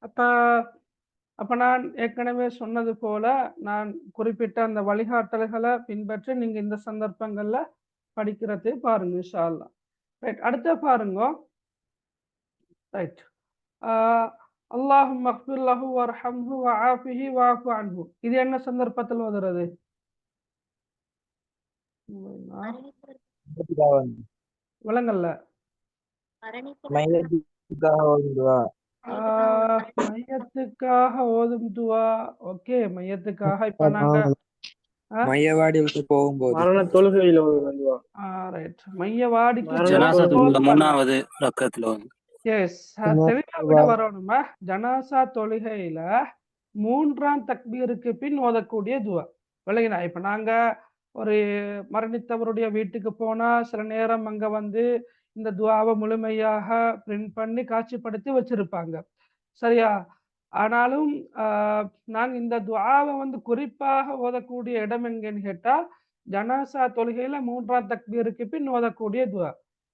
அப்ப அப்ப நான் ஏற்கனவே சொன்னது போல நான் குறிப்பிட்ட அந்த வழிகாட்டல்களை பின்பற்றி நீங்க இந்த சந்தர்ப்பங்கள்ல படிக்கிறது பாருங்க இன்ஷா அல்லாஹ். ரைட். அடுத்த பாருங்க. ரைட். அல்லாஹும்ம அக்ஃபிர் லஹு வர்ஹம்ஹு வஆஃபிஹி வஅஃபு அன்ஹு. இது என்ன சந்தர்ப்பத்தில் ஓதுறது? விளங்கல்ல. மையத்துக்காக ஓதும் துஆ. மையத்துக்காக ஓதும் துஆ. ஓகே, மையத்துக்காக இப்ப நாங்க மையவாடி விட்டு போகும்போது மரண தொழுகையில ஓதும் துஆ. ரைட். மையவாடிக்கு மரண ஜனாசா தொழுகை. தொழுகை மூணாவது ரக்கத்துல வந்து எஸ், தெளிவா விட வரணுமா? ஜனாசா தொழுகையில 3ஆம் தக்பீருக்கு பின் ஓதக்கூடிய துஆ. விளங்கினா? இப்ப நாங்க ஒரு மரணித்தவருடைய வீட்டுக்கு போனா சில நேரம் அங்க வந்து இந்த துஆவை முழுமையாக பிரிண்ட் பண்ணி காட்சிப்படுத்தி வச்சிருப்பாங்க. சரியா? ஆனாலும் நாங்க இந்த துஆவை வந்து குறிப்பாக ஓதக்கூடிய இடம் எங்கன்னு கேட்டா ஜனாசா தொழுகையில 3ஆம் தக்பீருக்கு பின் ஓதக்கூடிய துஆ.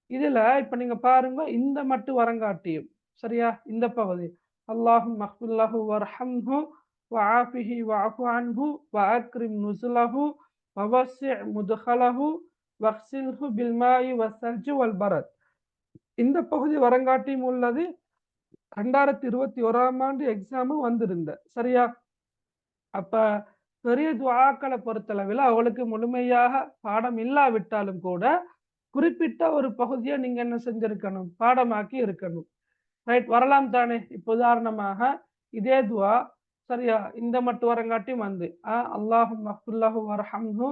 இதுல இப்ப நீங்க பாருங்க, இந்த மட்டு வரங்காட்டியும் சரியா, இந்த பகுதி அல்லாஹும்ம அக்ஃபிர் லஹு வர்ஹம்ஹு வஆஃபிஹி வஅஃபு அன்ஹு வஅக்ரிம் நுஸுலஹு வவஸ்ஸி' முத்கலஹு வக்ஸில்ஹு பில் மாஇ வஸ்ஸல்ஜி வல் பரத். இந்த பகுதி வரங்காட்டியும் உள்ளது. 2021ஆம் ஆண்டு எக்ஸாமும் வந்திருந்த. சரியா? அப்ப பெரிய துஆக்களை பொறுத்தளவில் அவளுக்கு முழுமையாக பாடம் இல்லாவிட்டாலும் கூட குறிப்பிட்ட ஒரு பகுதியை நீங்க என்ன செஞ்சிருக்கணும்? பாடமாக்கி இருக்கணும். ரைட். வரலாம் தானே? இப்ப உதாரணமாக இதே துஆ சரியா இந்த மட்டும் வரங்காட்டியும் வந்து அல்லாஹும்ம அக்ஃபிர் லஹு வர்ஹம்ஹு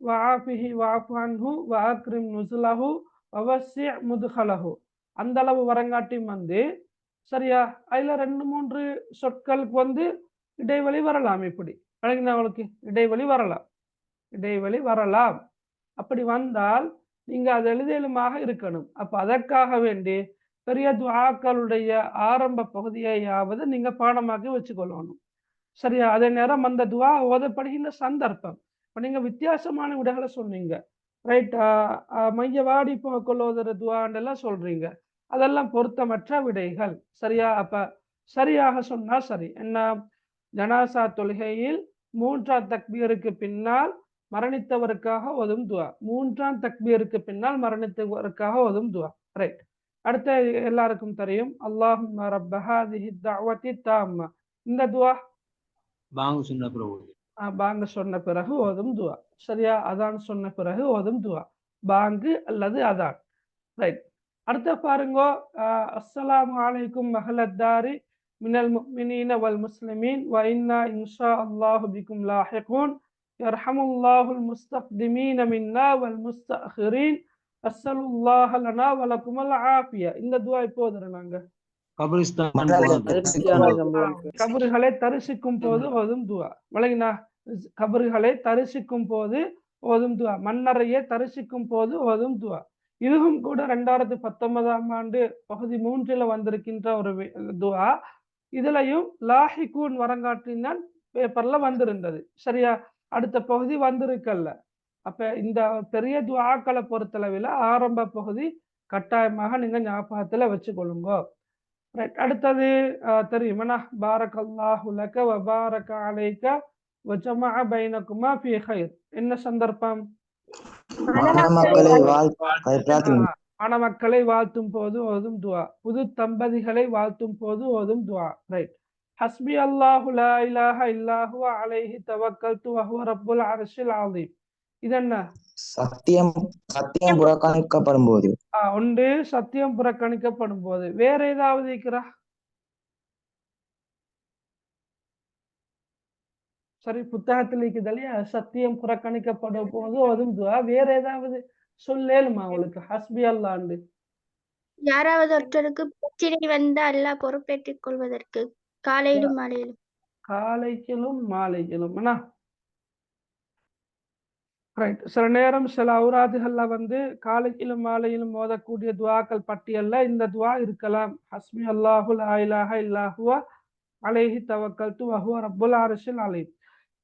வஆஃபிஹி வஅஃபு அன்ஹு வஅக்ரிம் நுஸுலஹு வவஸ்ஸி' முத்கலஹு அந்த அளவு வரங்காட்டியும் வந்து சரியா, அதுல 2-3 சொற்களுக்கு வந்து இடைவெளி வரலாம். இப்படி அவளுக்கு இடைவெளி வரலாம். அப்படி வந்தால் நீங்க அது எழுதலுமாக இருக்கணும். அப்ப அதற்காக வேண்டி பெரிய துஆக்களுடைய ஆரம்ப பகுதியையாவது நீங்க பாடமாக்கி வச்சுக்கொள்ளணும். சரியா? அதே நேரம் அந்த துஆ ஓதப்படுகின்ற சந்தர்ப்பம் இப்ப நீங்க வித்தியாசமான விடைகளை சொன்னீங்க. ரைட். மையவாடி கொள்ளோதர துஆண்டெல்லாம் சொல்றீங்க. அதெல்லாம் பொருத்தமற்ற விடைகள். சரியா? அப்ப சரியாக சொன்னா சரி. என்ன? ஜனாசா தொழுகையில் 3ஆம் தக்பீருக்கு பின்னால் மரணித்தவருக்காக ஓதும் துஆ. 3ஆம் தக்பீருக்கு பின்னால் மரணித்தவருக்காக ஓதும் துஆ. ரைட். அடுத்த எல்லாருக்கும் தெரியும் அல்லாஹும்ம ரப்ப ஹாதிஹி தஅவத்தி தாம்மா. இந்த துஆ பாங்கு சொன்ன பிறகு பாங்கு சொன்ன பிறகு ஓதும் துஆ. சரியா? அதான் சொன்ன பிறகு ஓதும் துஆ. பாங்கு அல்லது அதான். ரைட். அடுத்த பாருங்க, அஸ்ஸலாமு அலைக்கும் அஹ்லத்தாரி மினல் முஃமினீன வல் முஸ்லிமீன் வ இன்னா இன்ஷா அல்லாஹு பிக்கும் லாஹிகூன் யர்ஹமுல்லாஹுல் முஸ்தக்திமீன மின்னா வல் முஸ்தஅஹிரீன் அஸ்ஸலுல்லாஹ லனா வ லகுமல் ஆஃபியா. இந்த துஆ இப்போ ஓதுறாங்க. கபிரிஸ்தான் அதிர்ச்சியான சம்பவம். கபறுகளை தரிசிக்கும் போது ஓதும் துஆ. விளங்கினா? கபறுகளை தரிசிக்கும் போது ஓதும் துஆ. மன்னரையை தரிசிக்கும் போது ஓதும் துஆ. இதுவும் கூட 2019ஆம் ஆண்டு பகுதி 3ல் வந்திருக்கின்ற ஒரு துஆ. இதுலயும் லாஹிகூன் வரங்காட்டினால் பேப்பர்ல வந்திருந்தது. சரியா? அடுத்த பகுதி வந்திருக்கல்ல. அப்ப இந்த பெரிய துஆக்களை பொறுத்தளவில் ஆரம்ப பகுதி கட்டாயமாக நீங்க ஞாபகத்துல வச்சுக்கொள்ளுங்க. ரைட். அடுத்தது தெரியுமா? பாரக்கல்லாஹு லக வ பாரக அலைக வ ஜமஅ பைனகுமா ஃபீ கைர். என்ன சந்தர்ப்பம்? மணமக்களை வாழ்த்தும் போது ஓதும் துஆ. புது தம்பதிகளை வாழ்த்தும் போது ஓதும் துஆ. ரைட். ஹஸ்பி அல்லாஹு லா இலாஹ இல்லா ஹுவ அலைஹி தவக்கல்து வ ஹுவ ரப்புல் அர்ஷில் அஸீம். இது என்ன? சத்தியம் புறக்கணிக்கப்படும் போது. ஒன்று சத்தியம் புறக்கணிக்கப்படும் போது. வேற ஏதாவது இருக்கிறா? சரி, புத்தகத்தில் இருக்குது இல்லையா? சத்தியம் புறக்கணிக்கப்படும் போது ஓதும் துஆ. வேற ஏதாவது சொல்லேலுமா உங்களுக்கு? ஹஸ்பி அல்லாஹ்ண்டு யாராவது ஒருத்தருக்கு பிரச்சனை வந்தா அல்லாஹ் பொறுப்பேற்றுக் கொள்வதற்கு காலையிலும் மாலையிலும். காலைக்கிலும் மாலைக்கிலும் என்ன? ரைட். சில நேரம் சில அவுராதுகள்ல வந்து காலையிலும் மாலையிலும் ஓதக்கூடிய துஆக்கள் பட்டியல்ல இந்த துஆ இருக்கலாம். ஹஸ்பி அல்லாஹு லா இலாஹ இல்லா ஹுவ அலைஹி தவக்கல்து வ ஹுவ ரப்புல் அர்ஷில் அலீம்.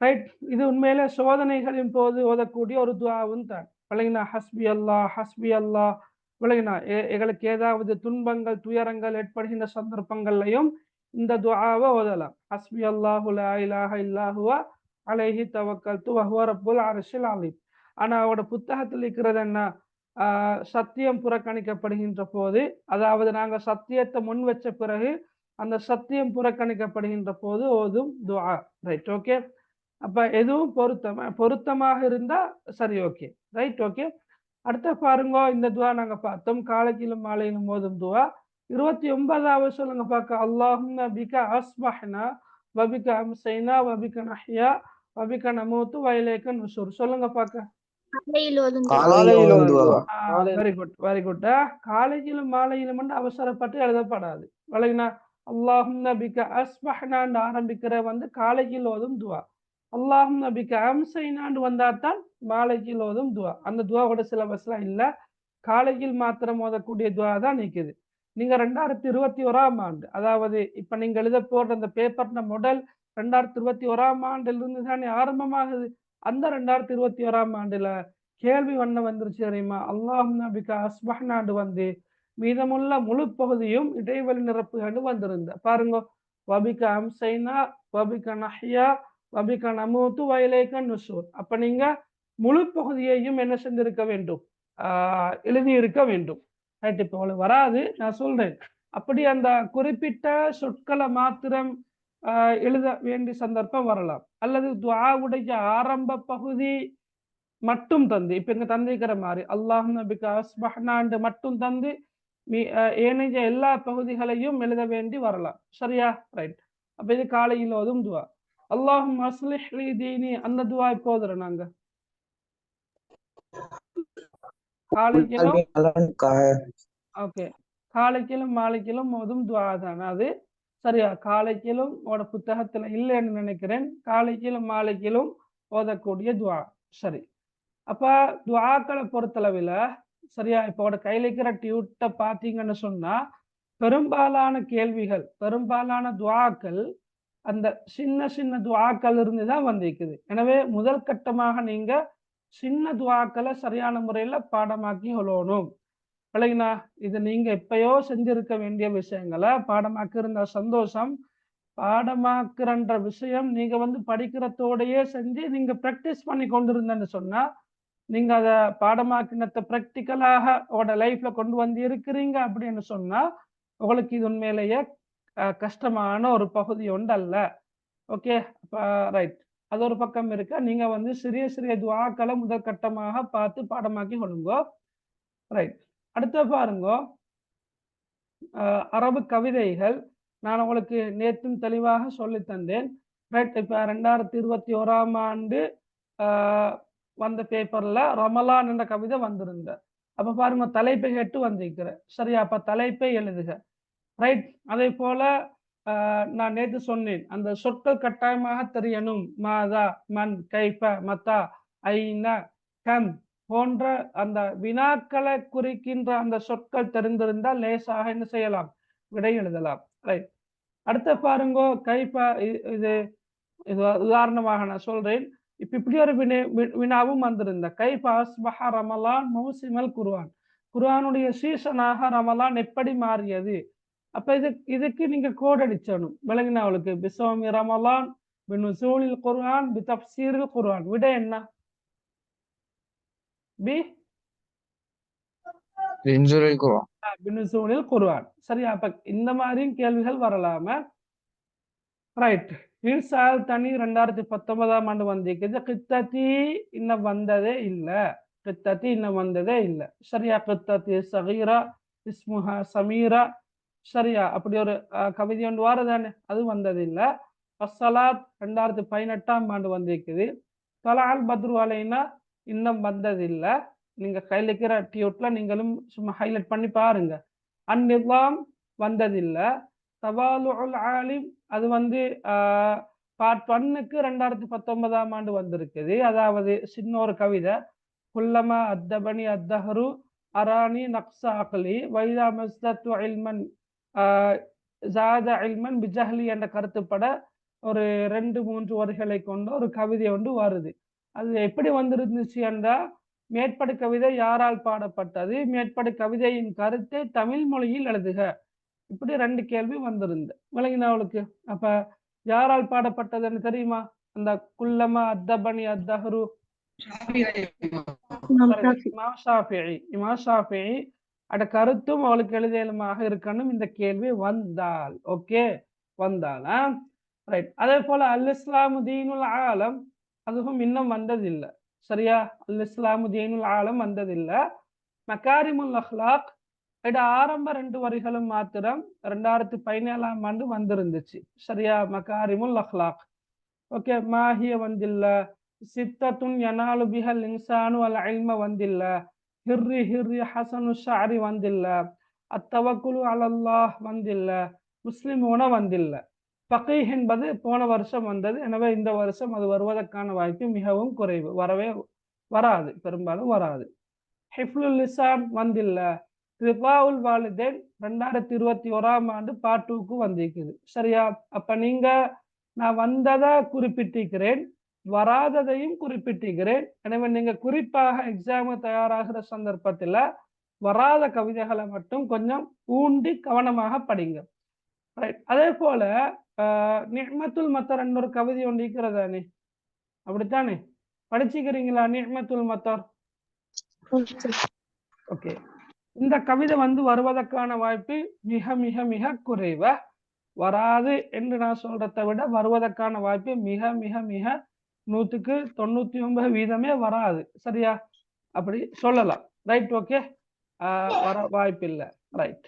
ரைட். இது உண்மையிலே சோதனைகளின் போது ஓதக்கூடிய ஒரு துஆவும் தான். விளங்கினா? ஹஸ்பி அல்லாஹ் விளங்கினா எங்களுக்கு ஏதாவது துன்பங்கள் துயரங்கள் ஏற்படுகின்ற சந்தர்ப்பங்கள்லையும் இந்த துஆவை ஓதலாம். ஹஸ்பி அல்லாஹு லா இலாஹ இல்லாஹுவ அலைஹி தவக்கல்து வஹுவ ரப்புல் அர்ஷில் அலீம். ஆனா அவரோட புத்தகத்தில் இருக்கிறது என்ன, சத்தியம் புறக்கணிக்கப்படுகின்ற போது, அதாவது நாங்க சத்தியத்தை முன் வச்ச பிறகு அந்த சத்தியம் புறக்கணிக்கப்படுகின்ற போது ஓதும் துஆ. Right, okay. அப்ப எதுவும் பொருத்தமாக இருந்தா சரி, ஓகே, ரைட், ஓகே. அடுத்த பாருங்க, இந்த துஆ நாங்க பார்த்தோம், காலையிலும் மாலையிலும் ஓதும் துஆ. 29வது சொல்லுங்க பார்க்க. அல்லாஹும்ம பிக அஸ்பஹ்னா வபிக அம்சைனா வபிக நஹ்யா வபிக நமூத்து வயலேக்க நுஷூர். சொல்லுங்க பார்க்க. காலையில் ஓதும் துஆ. காலையில் ஓதும் துஆ. Very good, very good. காலையிலும் மாலையிலும் அவசரப்பட்டு எழுதப்படாது. விளங்கினா? அல்லாஹும்ம பிக அஸ்பஹ்னான்னு ஆரம்பிக்கிற வந்து காலையில் ஓதும் துஆ. அல்லாஹும்ம பிக அம்சைனான்னு வந்தாதான் மாலையில் ஓதும் துஆ. அந்த துஆவோட சிலபஸ்லாம் இல்ல, காலையில் மாத்திரம் ஓதக்கூடிய துஆ தான் நிக்குது. நீங்க 2021ஆம் ஆண்டு, அதாவது இப்ப நீங்க எழுத போடுற அந்த பேப்பர்ன மாடல் 2021ஆம் ஆண்டிலிருந்து தானே ஆரம்பமாகுது. அந்த 2021ஆம் ஆண்டுல கேள்வி வந்துருச்சு தெரியுமா? அல்லாஹும்ம பிக அஸ்பஹ்னாண்டு வந்து மீதமுள்ள முழு பகுதியும் இடைவெளி நிரப்புகள் வந்திருந்த பாருங்க. வபிக அம்சைனா வபிக நஹ்யா வபிக நமூத்து வயலேக்க நுஷூர். அப்ப நீங்க முழு பகுதியையும் என்ன செஞ்சிருக்க வேண்டும், எழுதி இருக்க வேண்டும். ரைட், இப்போ உங்களுக்கு வராது, நான் சொல்றேன். அப்படி அந்த குறிப்பிட்ட சொற்களை மாத்திரம் எழுத வேண்டிய சந்தர்ப்பம் வரலாம். அல்லது துஆவுடைய ஆரம்ப பகுதி மட்டும் தந்து, இப்ப இங்க தந்திருக்கிற மாதிரி அல்லாஹும்ம பிக அஸ்பஹ்னாண்டு மட்டும் தந்து ஏனைய எல்லா பகுதிகளையும் எழுத வேண்டி வரலாம். சரியா? ரைட். அப்ப இது காலையில் ஓதும் துஆ. அல்லாஹும்ம அஸ்லிஹ் லீ தீனி, அந்த துஆ இப்போ ஓதுறோம் நாங்க. காலையிலும் ஓகே, காலைக்கிலும் மாலைக்கிலும் ஓதும் துஆ தானே அது. சரியா? காலைக்கிலும் உங்களோட புத்தகத்துல இல்லைன்னு நினைக்கிறேன். காலைக்கிலும் மாலைக்கிலும் ஓதக்கூடிய துஆ. சரி, அப்ப துஆக்களை பொறுத்தளவில் சரியா, இப்போ கையில் இருக்கிற டியூட்டை பார்த்தீங்கன்னு சொன்னா பெரும்பாலான கேள்விகள், பெரும்பாலான துஆக்கள் அந்த சின்ன சின்ன துஆக்கள் இருந்து தான் வந்திருக்குது. எனவே முதல் கட்டமாக நீங்க சின்ன துஆக்களை சரியான முறையில பாடமாக்கி கொள்ளணும். விளங்கினா? இது நீங்க எப்பயோ செஞ்சிருக்க வேண்டிய விஷயங்களை பாடமாக்கி இருந்த சந்தோஷம். பாடமாக்குறன்ற விஷயம் நீங்க வந்து படிக்கிறதோடையே செஞ்சு நீங்க பிராக்டிஸ் பண்ணி கொண்டிருந்தேன்னு சொன்னா, நீங்க அதை பாடமாக்கினத்தை பிராக்டிக்கலாக உங்களோட லைஃப்ல கொண்டு வந்து இருக்கிறீங்க அப்படின்னு சொன்னா, உங்களுக்கு இது உண்மையிலேயே கஷ்டமான ஒரு பகுதி ஒன்று அல்ல. Okay, right. அது ஒரு பக்கம் இருக்க, நீங்க வந்து சிறிய சிறிய துஆக்களை முதல் கட்டமாக பார்த்து பாடமாக்கி கொள்ளுங்க. ரைட். அடுத்த பாருங்க, அரபு கவிதைகள் நான் உங்களுக்கு நேற்றும் தெளிவாக சொல்லி தந்தேன். ரைட். இப்ப 2021ஆம் ஆண்டு வந்த பேப்பர்ல ரமலான் என்ற கவிதை வந்திருந்த. அப்ப பாருங்க, தலைப்பை கேட்டு வந்திருக்கிற. சரியா? அப்ப தலைப்பை எழுதுக. ரைட். அதே போல நான் நேற்று சொன்னேன், அந்த சொற்கள் கட்டாயமாக தெரியணும். மாதா, மன், கைஃப, மத்தா, ஐன, கம் போன்ற அந்த வினாக்களை குறிக்கின்ற அந்த சொற்கள் தெரிந்திருந்தால் லேசாக என்ன செய்யலாம், விடை எழுதலாம். ரைட். அடுத்த பாருங்க, கைஃப. இது உதாரணமாக நான் சொல்றேன். இப்ப இப்படி ஒரு வினாவும் வந்திருந்த. கைஃப அஸ்பஹ ரமலான் மௌசிமல் குர்ஆன், குர்ஆனுடைய சீசனாக ரமலான் எப்படி மாறியது. அப்ப இதுக்கு நீங்க கோட் அடிச்சணும். விளங்கினா அவளுக்கு? பிஸ்ஸௌமி ரமலான் பினுஸூலில் குர்ஆன் பிதஃப்ஸீரில் குர்ஆன். விட என்ன? பினுஸூலில் குர்ஆன். சரியா? அப்ப இந்த மாதிரியும் கேள்விகள் வரலாம. ரைட். இன்சால் தனி 2019ஆம் ஆண்டு வந்திருக்குது. கித்தத்தி இன்னும் வந்ததே இல்லை. கித்தத்தி இன்னும் வந்ததே இல்லை. சரியா? கித்தத்தி சகீரா இஸ்முஹா சமீரா. சரியா? அப்படி ஒரு கவிதை ஒன்று வாரதானே, அது வந்ததில்லை. அஸ்ஸலாத் 2018ஆம் ஆண்டு வந்திருக்குது. தலால் பத்ரு அலைனா இன்னும் வந்ததில்லை. நீங்க கையில் இருக்கிற டியூட்ல நீங்களும் சும்மா ஹைலைட் பண்ணி பாருங்க. அந்நிலாம் வந்ததில்லை. தவாலுல் ஆலிம் அது வந்து பார்ட் 1க்கு 2019ஆம் ஆண்டு வந்திருக்குது. அதாவது சின்ன ஒரு கவிதை. குல்லமா அத்தபனி அத்தஹரு அரானி நக்ஸா அக்லி வைதா மஸ்தத்து இல்மன் ஜாத இல்மன் பிஜஹ்லி என்ற கருத்துப்பட ஒரு 2-3 வரிகளை கொண்ட ஒரு கவிதை ஒன்று வருது. அது எப்படி வந்திருந்துச்சு என்றா, மேற்படி கவிதை யாரால் பாடப்பட்டது, மேற்படி கவிதையின் கருத்தை தமிழ் மொழியில் எழுதுக. இப்படி 2 கேள்வி வந்திருந்து விளங்கினா அவளுக்கு. அப்ப யாரால் பாடப்பட்டதுன்னு தெரியுமா? அந்த குல்லமா அத்தபனி அத்தஹரு இமாம் ஷாஃபிஈ அட கருத்தும் அவளுக்கு எழுதியலுமாக இருக்கணும் இந்த கேள்வி வந்தால். ஓகே, வந்தால் ரைட். அதே போல அல் இஸ்லாமு தீனுல் ஆலம் அதுவும் இன்னும் வந்ததில்லை. சரியா? அல் இஸ்லாமு தீனுல் ஆலம் வந்ததில்லை. மகாரிமுல் அஹ்லாக் இது ஆரம்ப 2 வரிகளும் மாத்திரம் 2017ஆம் ஆண்டு வந்திருந்துச்சு. சரியா? மகாரிமுல் அஹ்லாக். ஓகே, மாஹிய வந்தில்ல. சித்தத்துன் யனாலு பிஹல் இன்சானு அல் இல்ம வந்தில்ல. ஹிர்ரி ஹிர்ரி ஹசனு ஷஅரி வந்தில்ல. அத்தவக்குலு அலல்லாஹ் வந்தில்ல. முஸ்லிமூன வந்தில்ல. ஃபகீஹ் என்பது போன வருஷம் வந்தது. எனவே இந்த வருஷம் அது வருவதற்கான வாய்ப்பு மிகவும் குறைவு. வராது, பெரும்பாலும் வராது. ஹிஃப்லுல் லிசான் வந்தில்ல. ரிபாவுல் வாலிதேன் 2021ஆம் ஆண்டு பார்ட் 2க்கு வந்திருக்குது. சரியா? அப்ப நீங்க நான் வந்ததை குறிப்பிட்டிருக்கிறேன், வராததையும் குறிப்பிட்டிருக்கிறேன். எனவே நீங்க குறிப்பாக எக்ஸாமு தயாராகிற சந்தர்ப்பத்தில் வராத கவிதைகளை மட்டும் கொஞ்சம் ஊண்டி கவனமாக படிங்க. ரைட். அதே போல நிஹ்மத்துல் மத்தர் ஒரு கவிதை ஒன்று இருக்கிறதானே, அப்படித்தானே? படிச்சுக்கிறீங்களா நிஹ்மத்துல் மத்தர்? ஓகே, இந்த கவிதை வருவதற்கான வாய்ப்பு மிக மிக மிக குறைவா. வராது என்று நான் சொல்றதை விட வருவதற்கான வாய்ப்பு மிக மிக மிக 100க்கு 99% வராது. சரியா? அப்படி சொல்லலாம். ரைட். ஓகே, வர வாய்ப்பில்லை. ரைட்.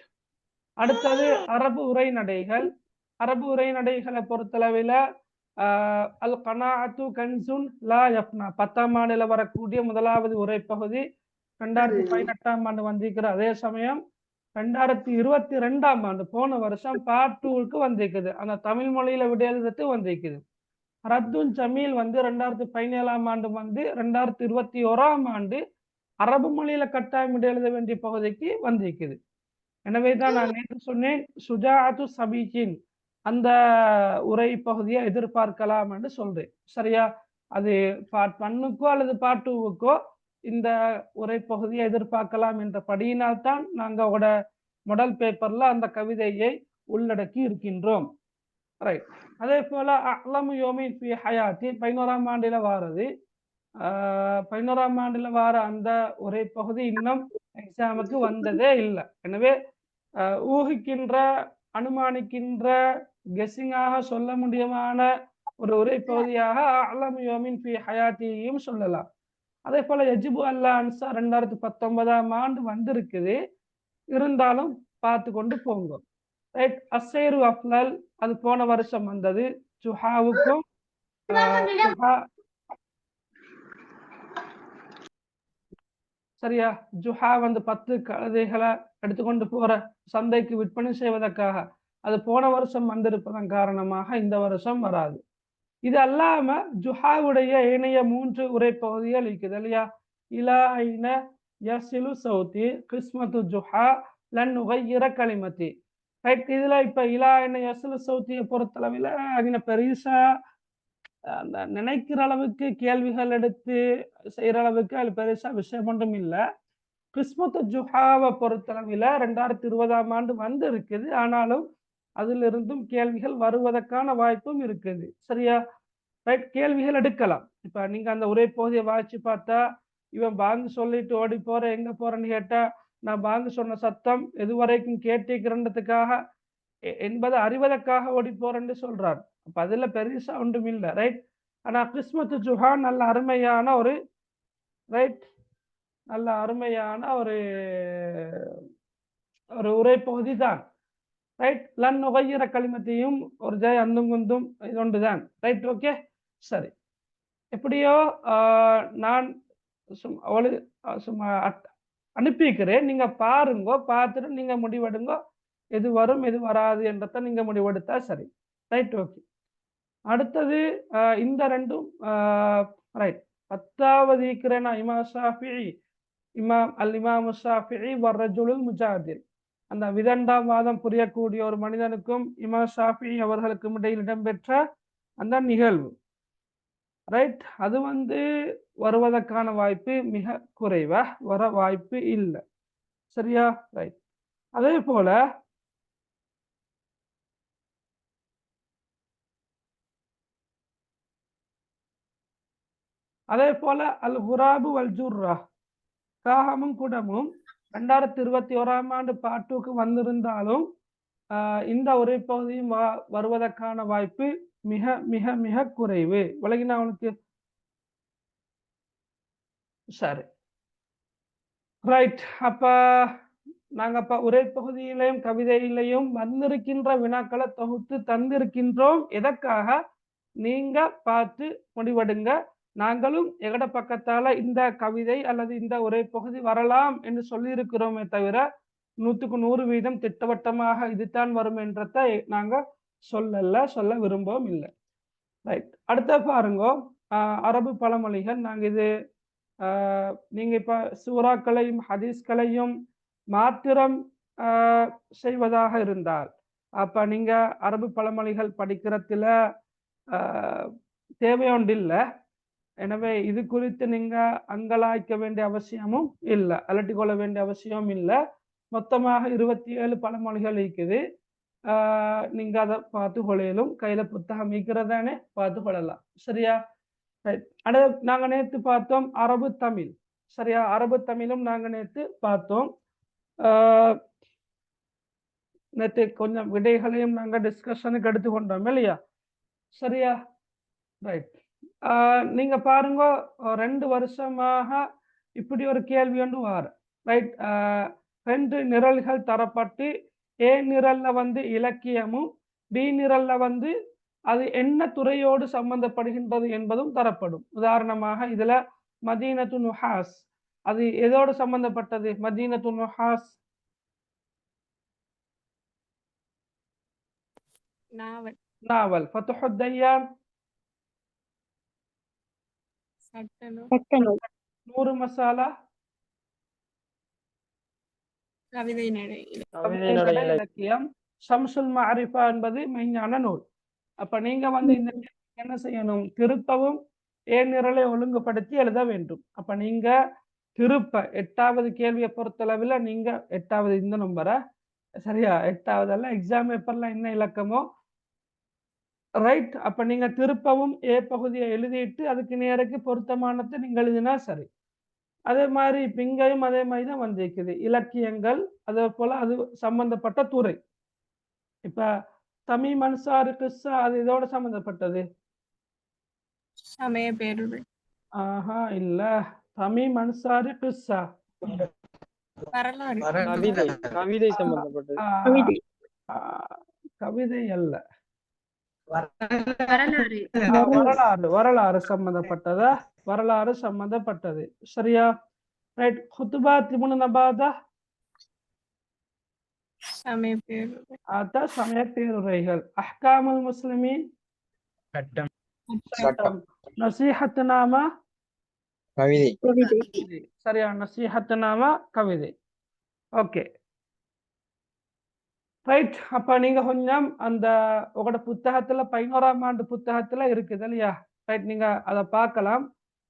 அடுத்தது அரபு உரைநடைகள். அரபு உரைநடைகளை பொறுத்தளவில் அல் கனாஅத்து கன்சுன் லா யஃப்னா 10ஆம் ஆண்டில் வரக்கூடிய முதலாவது உரைப்பகுதி 2018ஆம் ஆண்டு வந்திருக்கிற. அதே சமயம் 2022ஆம் ஆண்டு போன வருஷம் பார்ட் 2க்கு வந்திருக்குது. அந்த தமிழ் மொழியில விட எழுதுறது வந்திருக்குது. ரத்துன் ஜமீல் 2017ஆம் ஆண்டு 2021ஆம் ஆண்டு அரபு மொழியில கட்டாயம் விட எழுத வேண்டிய பகுதிக்கு வந்திருக்குது. எனவே தான் நான் நேற்று சொன்னேன் சுஜாஅத்து சபீக்கின் அந்த உரை பகுதியை எதிர்பார்க்கலாம் என்று சொல்றேன். சரியா? அது பார்ட் 1க்கோ அல்லது பார்ட் 2க்கோ இந்த உரை பகுதியை எதிர்பார்க்கலாம் என்ற படியினால் தான் நாங்கள் மாடல் பேப்பர்ல அந்த கவிதையை உள்ளடக்கி இருக்கின்றோம். ரைட். அதே போல அலமு யோமின் ஃபி ஹயாத்தி 11ஆம் ஆண்டில் வாரது. 11ஆம் ஆண்டில் வார அந்த உரை பகுதி இன்னும் எக்ஸாமுக்கு வந்ததே இல்லை. எனவே ஊகிக்கின்ற, அனுமானிக்கின்ற, கெஸ்ஸிங்காக சொல்ல முடியுமான ஒரு உரை பகுதியாக அலமு யோமின் ஃபி ஹயாத்தியையும் சொல்லலாம். அதே போல எஜிபு அல்லா அன்சா 2019ஆம் ஆண்டு வந்திருக்குது. இருந்தாலும் பார்த்து கொண்டு போங்க. ரைட். அசைரு அஃப்லல் அது போன வருஷம் வந்தது. ஜுஹாவுக்கும் சரியா? ஜுஹா 10 கழுதைகளை எடுத்துக்கொண்டு போற சந்தைக்கு விற்பனை செய்வதற்காக அது போன வருஷம் வந்திருப்பதன் காரணமாக இந்த வருஷம் வராது. இது அல்லாம ஜுஹாவுடைய ஏனைய 3 உரை பகுதிகள் இருக்குது இல்லையா? இலா ஐன யசிலு சௌதி கிஸ்மத்து ஜுஹா லன் உகையிற களிமத்தி. ரைட். இதுல இப்ப இலா ஐன யசிலு சௌத்தியை பொறுத்தளவில் அங்கே பெருசா அந்த நினைக்கிற அளவுக்கு கேள்விகள் எடுத்து செய்யற அளவுக்கு அது பெருசா விஷயம் ஒன்றும் இல்லை. கிஸ்மத்து ஜுஹாவை பொறுத்தளவில் 2020ஆம் ஆண்டு வந்து இருக்குது. ஆனாலும் அதிலிருந்தும் கேள்விகள் வருவதற்கான வாய்ப்பும் இருக்குது. சரியா? ரைட். கேள்விகள் எடுக்கலாம். இப்ப நீங்க அந்த உரை பகுதியை வாசிச்சு பார்த்தா இவன் பாங்கு சொல்லிட்டு ஓடி போற, எங்க போறேன்னு கேட்டா நான் பாங்கு சொன்ன சத்தம் எதுவரைக்கும் கேட்டிருக்கிறன்றதுக்காக என்பதை அறிவதற்காக ஓடி போறேன்னு சொல்றான். அப்ப அதுல பெருசா ஒன்றும் இல்லை. ரைட். ஆனா கிஸ்மத்து ஜுஹா நல்ல அருமையான ஒரு ரைட் நல்ல அருமையான ஒரு உரை பகுதி தான். ரைட். லன் உகையிற களிமத்தையும் ஒரு ஜெய் அந்தும் குந்தும் இது ஒன்றுதான். ரைட். ஓகே, சரி. எப்படியோ நான் சும்மா அனுப்பிக்கிறேன். நீங்க பாருங்க, பார்த்துட்டு நீங்க முடிவெடுங்க எது வரும் எது வராது என்றத நீங்க முடிவெடுத்தா சரி. ரைட். ஓகே. அடுத்தது இந்த 2ம் ரைட். 10வது இருக்கிறேன்னா இமாம் ஷாஃபிஈ இமாம் ஷாஃபிஈ வர்ரஜுலுல் முஜாதில் அந்த விதண்டாவாதம் புரியக்கூடிய ஒரு மனிதனுக்கும் இமாம் ஷாஃபிஈ அவர்களுக்கும் இடையில் இடம்பெற்ற அந்த நிகழ்வு. ரைட். அது வந்து வருவதற்கான வாய்ப்பு மிக குறைவா, வர வாய்ப்பு இல்லை. சரியா? ரைட். அதே போல அல் குராபு வல் ஜுர்ரா, காகமும் குடமும் 2021ஆம் ஆண்டு பார்ட் 2க்கு வந்திருந்தாலும் இந்த உரைப்பகுதியும் வருவதற்கான வாய்ப்பு மிக மிக மிக குறைவு. விளங்கினா அவனுக்கு? சரி, ரைட். அப்ப நாங்க உரைப்பகுதியிலையும் கவிதையிலையும் வந்திருக்கின்ற வினாக்களை தொகுத்து தந்திருக்கின்றோம். எதற்காக? நீங்க பார்த்து முடிவெடுங்க. நாங்களும் எங்கட பக்கத்தால இந்த கவிதை அல்லது இந்த உரைப்பகுதி வரலாம் என்று சொல்லி இருக்கிறோமே தவிர 100% திட்டவட்டமாக இதுதான் வரும் என்றதை நாங்க சொல்ல விரும்பவும் இல்லை. ரைட். அடுத்த பாருங்க, அரபு பழமொழிகள். நாங்க இது நீங்க இப்ப சூறாக்களையும் ஹதீஸ்களையும் மாத்திரம் செய்வதாக இருந்தால், அப்ப நீங்க அரபு பழமொழிகள் படிக்கிறதுல தேவையொன்றில்லை. எனவே இது குறித்து நீங்க அங்கலாய்க்க வேண்டிய அவசியமும் இல்லை, அலட்டி கொள்ள வேண்டிய அவசியமும் இல்லை. மொத்தமாக 27 பழமொழிகள் இருக்குது. நீங்க அதை பார்த்து கொள்ளையிலும், கையில புத்தகம் இருக்கிறதானே பார்த்து கொள்ளலாம். சரியா? அடுத்து நாங்க நேற்று பார்த்தோம் அரபு தமிழ். சரியா? அரபு தமிழும் நாங்க நேற்று பார்த்தோம். நேற்று கொஞ்சம் விடைகளையும் நாங்க டிஸ்கஷனுக்கு எடுத்துக்கொண்டோம் இல்லையா? சரியா? ரைட். நீங்க பாருங்க, 2 வருஷமாக இப்படி ஒரு கேள்வி ஒன்று வாரு. ரைட். 2 நிரல்கள் தரப்பட்டு ஏ நிரல்ல வந்து இலக்கியமும், பி நிரல்ல வந்து அது என்ன துறையோடு சம்பந்தப்படுகின்றது என்பதும் தரப்படும். உதாரணமாக இதுல மதீனத்து நுஹாஸ், அது எதோடு சம்பந்தப்பட்டது? மதீனத்து நுஹாஸ் நாவல். ஃபத்ஹு தய்யான் நூறு மசாலா கவிதை இலக்கியம். ஷம்சுல் மஅரிஃபா என்பது மெய்ஞான நூல். அப்ப நீங்க வந்து இந்த என்ன செய்யணும்? திருப்பவும் ஏ நிரலை ஒழுங்குபடுத்தி எழுத வேண்டும். அப்ப நீங்க திருப்ப 8வது கேள்வியை பொறுத்தளவில் நீங்க 8வது இந்த நம்பரை, சரியா? 8வதுல எக்ஸாம் பேப்பர்ல என்ன இலக்கமோ, ரைட். அப்ப நீங்க திருப்பவும் ஏ பகுதியை எழுதிட்டு அதுக்கு நேருக்கு பொருத்தமானதை நீங்க எழுதினா சரி. அதே மாதிரி இங்கேயும் அதே மாதிரி தான் வந்திருக்குது. இலக்கியங்கள், அதே போல அது சம்பந்தப்பட்ட துறை. இப்ப தமீம் அன்சாரி கிஸ்ஸா, அது இதோட சம்பந்தப்பட்டது. சமய பேருரை. ஆஹா, இல்ல. தமீம் அன்சாரி கிஸ்ஸா கவிதை சம்பந்தப்பட்டது. கவிதை அல்ல, வரலாறு சம்பந்தப்பட்டதா? வரலாறு சம்பந்தப்பட்டது. சரியா? ரைட். குத்துபாத் இப்னு நபாதா, சமய பேருரைகள். அஹ்காமுல் முஸ்லிமீன் சட்டம். நசீஹத்துநாமா கவிதை. சரியா? நசீஹத்துநாமா கவிதை. Okay, right. அப்ப நீங்க கொஞ்சம் அந்த உங்களோட புத்தகத்துல 11ஆம் ஆண்டு புத்தகத்துல இருக்குது இல்லையா? ரைட். நீங்க அதை பார்க்கலாம்.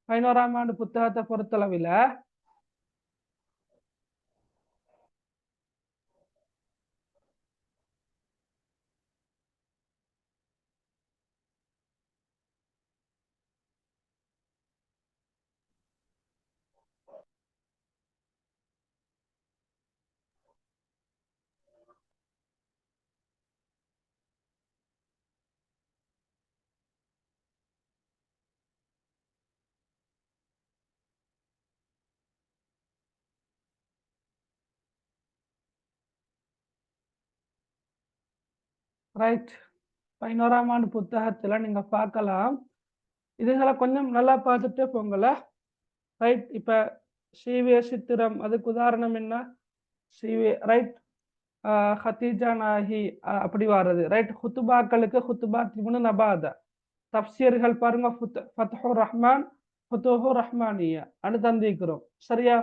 11ஆம் ஆண்டு புத்தகத்தை பொறுத்தளவில் ரைட். 11ஆம் ஆண்டு புத்தகத்துல நீங்க பார்க்கலாம். இதுகளை கொஞ்சம் நல்லா பார்த்துட்டே போங்கள. ரைட். இப்ப சீவிய சித்திரம், அதுக்கு உதாரணம் என்ன? சீவிய, ரைட். ஹதீஜா நாஹி, அப்படி வர்றது. ரைட். ஹுத்துபாக்களுக்கு ஹுத்துபாத் இப்னு நபாதா. தப்சீர்கள் பாருங்க, ஃபத்ஹு ரஹ்மான், ஃபுதுஹு ரஹ்மானியா அனு தந்திக்கிறோம். சரியா?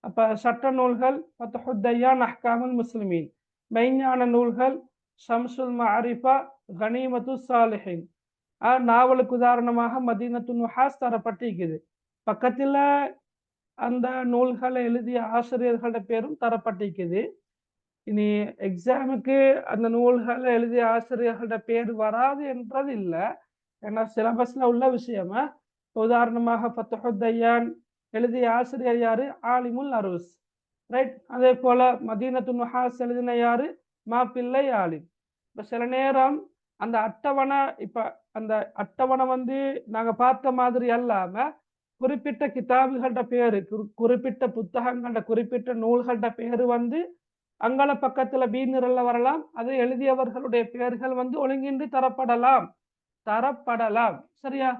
அப்ப சட்ட நூல்கள் ஃபத்ஹு தய்யான், அஹ்காமுல் முஸ்லிமீன். மெய்ஞான நூல்கள் ஷம்சுல் மஅரிஃபா, கனீமத்து சாலிஹின். நாவலுக்கு உதாரணமாக மதீனத்து நுஹாஸ் தரப்பட்டிருக்குது. பக்கத்துல அந்த நூல்களை எழுதிய ஆசிரியர்களோட பேரும் தரப்பட்டிருக்குது. இனி எக்ஸாமுக்கு அந்த நூல்களை எழுதிய ஆசிரியர்களோட பேர் வராது என்றது இல்லை, ஏன்னா சிலபஸ்ல உள்ள விஷயமா. உதாரணமாக ஃபத்ஹுத்தையான் எழுதிய ஆசிரியர் யாரு? ஆலிமுல் அரூஸ், ரைட். அதே போல மதீனத்து நுஹாஸ் எழுதின யாரு? மாப்பிள்ளை ஆலிம். இப்ப சில நேரம் அந்த அட்டவணை, இப்ப அந்த அட்டவணை நாங்க பார்த்த மாதிரி அல்லாம குறிப்பிட்ட கிதாபுகளோட பேரு, குறிப்பிட்ட புத்தகங்களோட குறிப்பிட்ட நூல்களோட பேரு அங்கால பக்கத்துல பி நிரல்ல வரலாம். அதை எழுதியவர்களுடைய பெயர்கள் ஒழுங்கின்றி தரப்படலாம். சரியா?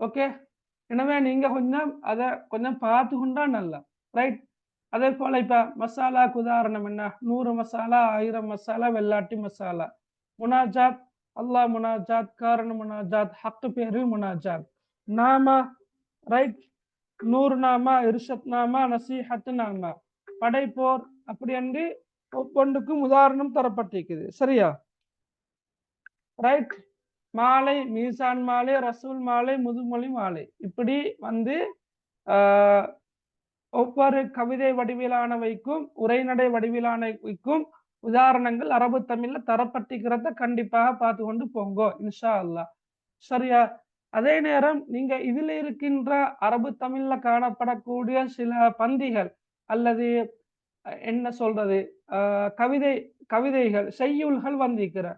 ஓகே. எனவே நீங்க கொஞ்சம் பார்த்து கொண்டா நல்லா, ரைட். அதே போல இப்ப மசாலாக்கு உதாரணம் என்ன? 100 மசாலா, 1000 மசாலா, வெள்ளாட்டி மசாலா. முனாஜாத், அல்லாஹ் முனாஜாத், காரண முனாஜாத், ஹக்கு பேரில் முனாஜாத். நாமா, ரைட். 100 நாமா, இர்ஷத் நாமா, நசீஹத் நாமா, படைப்போர், அப்படி என்று ஒவ்வொன்றுக்கும் உதாரணம் தரப்பட்டிருக்குது. சரியா? ரைட். மாலை, மீசான் மாலை, ரசூல் மாலை, முதுமொழி மாலை, இப்படி ஒவ்வொரு கவிதை வடிவிலானவைக்கும் உரைநடை வடிவிலானவைக்கும் உதாரணங்கள் அரபு தமிழ்ல தரப்பட்டிருக்கிறத கண்டிப்பாக பார்த்து கொண்டு போங்க இன்ஷா அல்லாஹ். சரியா? அதே நேரம் நீங்க இதுல இருக்கின்ற அரபு தமிழ்ல காணப்படக்கூடிய சில பந்திகள் அல்லது என்ன சொல்றது, கவிதைகள், செய்யுள்கள் வந்திருக்கிற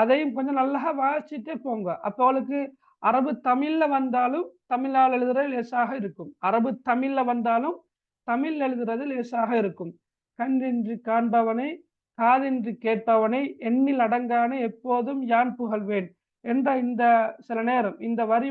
அதையும் கொஞ்சம் நல்லா வாசிச்சுட்டே போங்க. அப்போ அவளுக்கு அரபு தமிழ்ல வந்தாலும் தமிழால் எழுதுறது லேசாக இருக்கும், அரபு தமிழ்ல வந்தாலும் தமிழ் எழுதுறது லேசாக இருக்கும். கண்ணின்றி காண்பவனை, காதின்றி கேட்பவனை, எண்ணில் அடங்கானே எப்போதும் யான் புகழ்வேன் என்ற இந்த சில நேரம் இந்த வரி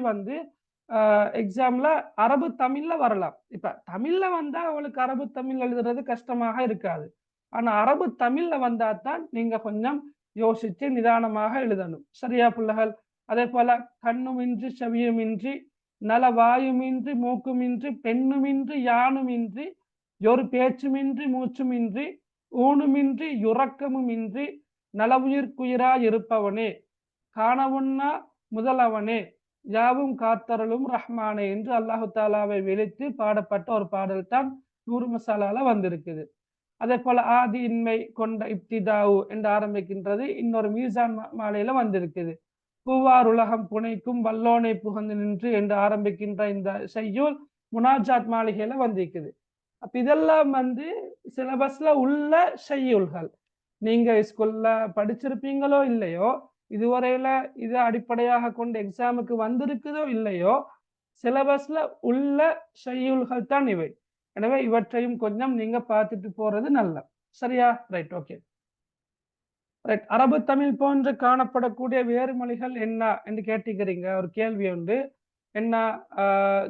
எக்ஸாம்ல அரபு தமிழ்ல வரலாம். இப்ப தமிழ்ல வந்தா அவளுக்கு அரபு தமிழ் எழுதுறது கஷ்டமாக இருக்காது. ஆனா அரபு தமிழ்ல வந்தா தான் நீங்க கொஞ்சம் யோசிச்சு நிதானமாக எழுதணும். சரியா பிள்ளைகள்? அதே போல கண்ணுமின்றி செவியுமின்றி, நலவாயுமின்றி மூக்குமின்றி, பெண்ணுமின்றி யானுமின்றி, ஒரு பேச்சுமின்றி மூச்சுமின்றி, ஊனுமின்றி உறக்கமுமின்றி, நலவுயிர்க்குயிராய் இருப்பவனே, காணவுண்ணா முதலவனே, யாவும் காத்தரலும் ரஹ்மானே என்று அல்லாஹு தாலாவை விழித்து பாடப்பட்ட ஒரு பாடல் தான் 100 மசாலால வந்திருக்குது. அதே போல ஆதி இன்மை கொண்ட இப்திதாவு என்று ஆரம்பிக்கின்றது இன்னொரு மீசான் மாலையில வந்திருக்குது. பூவார் உலகம் புனைக்கும் வல்லோனை புகழ்ந்து நின்று என்று ஆரம்பிக்கின்ற இந்த செய்யுள் முனாஜாத் மாளிகையில வந்திருக்குது. அப்ப இதெல்லாம் சிலபஸ்ல உள்ள செய்யுள்கள். நீங்க ஸ்கூல்ல படிச்சிருப்பீங்களோ இல்லையோ, இதுவரையில இது அடிப்படையாக கொண்டு எக்ஸாமுக்கு வந்திருக்குதோ இல்லையோ, சிலபஸ்ல உள்ள செய்யுள்கள் தான் இவை. எனவே இவற்றையும் கொஞ்சம் நீங்க பார்த்துட்டு போறது நல்ல. சரியா? ரைட். Okay, right. அரபு தமிழ் போன்று காணப்படக்கூடிய வேறு மொழிகள் என்ன என்று கேட்டுக்கிறீங்க. ஒரு கேள்வி உண்டு. என்ன?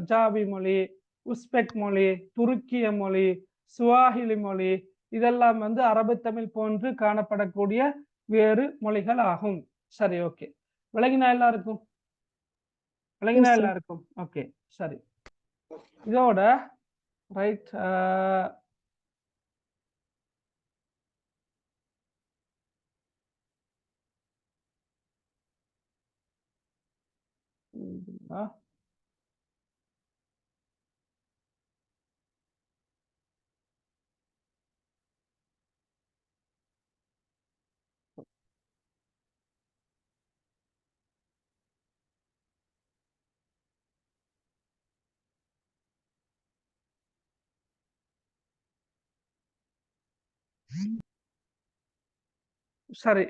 ஜாபி மொழி, உஸ்பெக் மொழி, துருக்கிய மொழி, சுவாஹிலி மொழி, இதெல்லாம் அரபு தமிழ் போன்று காணப்படக்கூடிய வேறு மொழிகள் ஆகும். சரி, ஓகே. விளங்கினா எல்லாருக்கும்? விளங்கினா எல்லாருக்கும்? ஓகே, சரி. இதோட ரைட், சரி,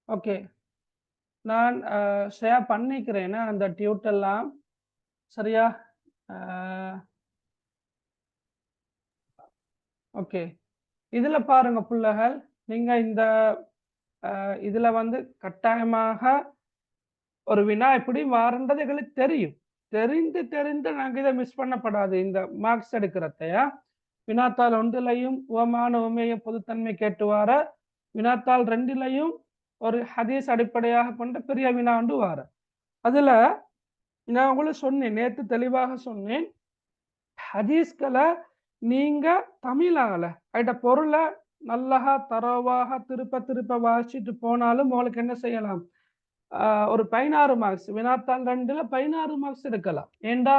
ஓகே. நான் ஷேர் பண்ணிக்கிறேன் அந்த டியூட்டெல்லாம். சரியா? ஓகே. இதுல பாருங்க பிள்ளைகள், நீங்க இந்த இதுல கட்டாயமாக ஒரு வினா எப்படி மாறுன்றது எங்களுக்கு தெரியும். தெரிந்து நாங்க இதை மிஸ் பண்ணப்படாது இந்த மார்க்ஸ் எடுக்கிறதையா. வினாத்தாள் 1லையும் உவமான உமையும் பொதுத்தன்மை கேட்டு வார, வினாத்தாள் 2லையும் ஒரு ஹதீஸ் அடிப்படையாக கொண்ட பெரிய வினா ஒன்று வார. அதுல நான் உங்களுக்கு சொன்னேன், நேற்று தெளிவாக சொன்னேன், ஹதீஸ்களை நீங்க தமிழால அட பொருளை நல்லா தரோவாக திருப்ப திருப்ப வாசிச்சுட்டு போனாலும் உங்களுக்கு என்ன செய்யலாம், ஒரு 16 மார்க்ஸ், வினாத்தாள் 2ல 16 மார்க்ஸ் எடுக்கலாம். ஏண்டா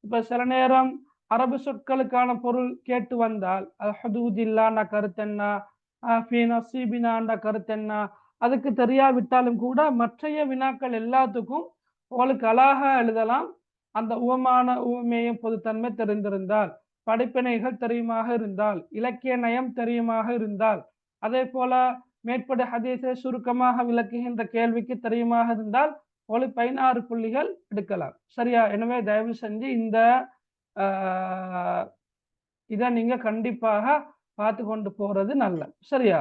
இப்ப சில நேரம் அரபு சொற்களுக்கான பொருள் கேட்டு வந்தால் ஹுதூதில்லான கருத்து என்ன, ஃபீ நஸீபினான்ற கருத்து என்ன, அதுக்கு தெரியாவிட்டாலும் கூட மற்றைய வினாக்கள் எல்லாத்துக்கும் உங்களுக்கு அழகா எழுதலாம். அந்த உவமான உவமேயம் பொதுத்தன்மை தெரிந்திருந்தால், படிப்பினைகள் தெரியுமாக இருந்தால், இலக்கிய நயம் தெரியுமாக இருந்தால், அதே போல மேற்படி ஹதீஸை சுருக்கமாக விளக்குகின்ற கேள்விக்கு தெரியுமாக இருந்தால் உங்களுக்கு 16 புள்ளிகள் எடுக்கலாம். சரியா? எனவே தயவு செஞ்சு இந்த இதை நீங்க கண்டிப்பாக பார்த்து கொண்டு போறது நல்லது. சரியா?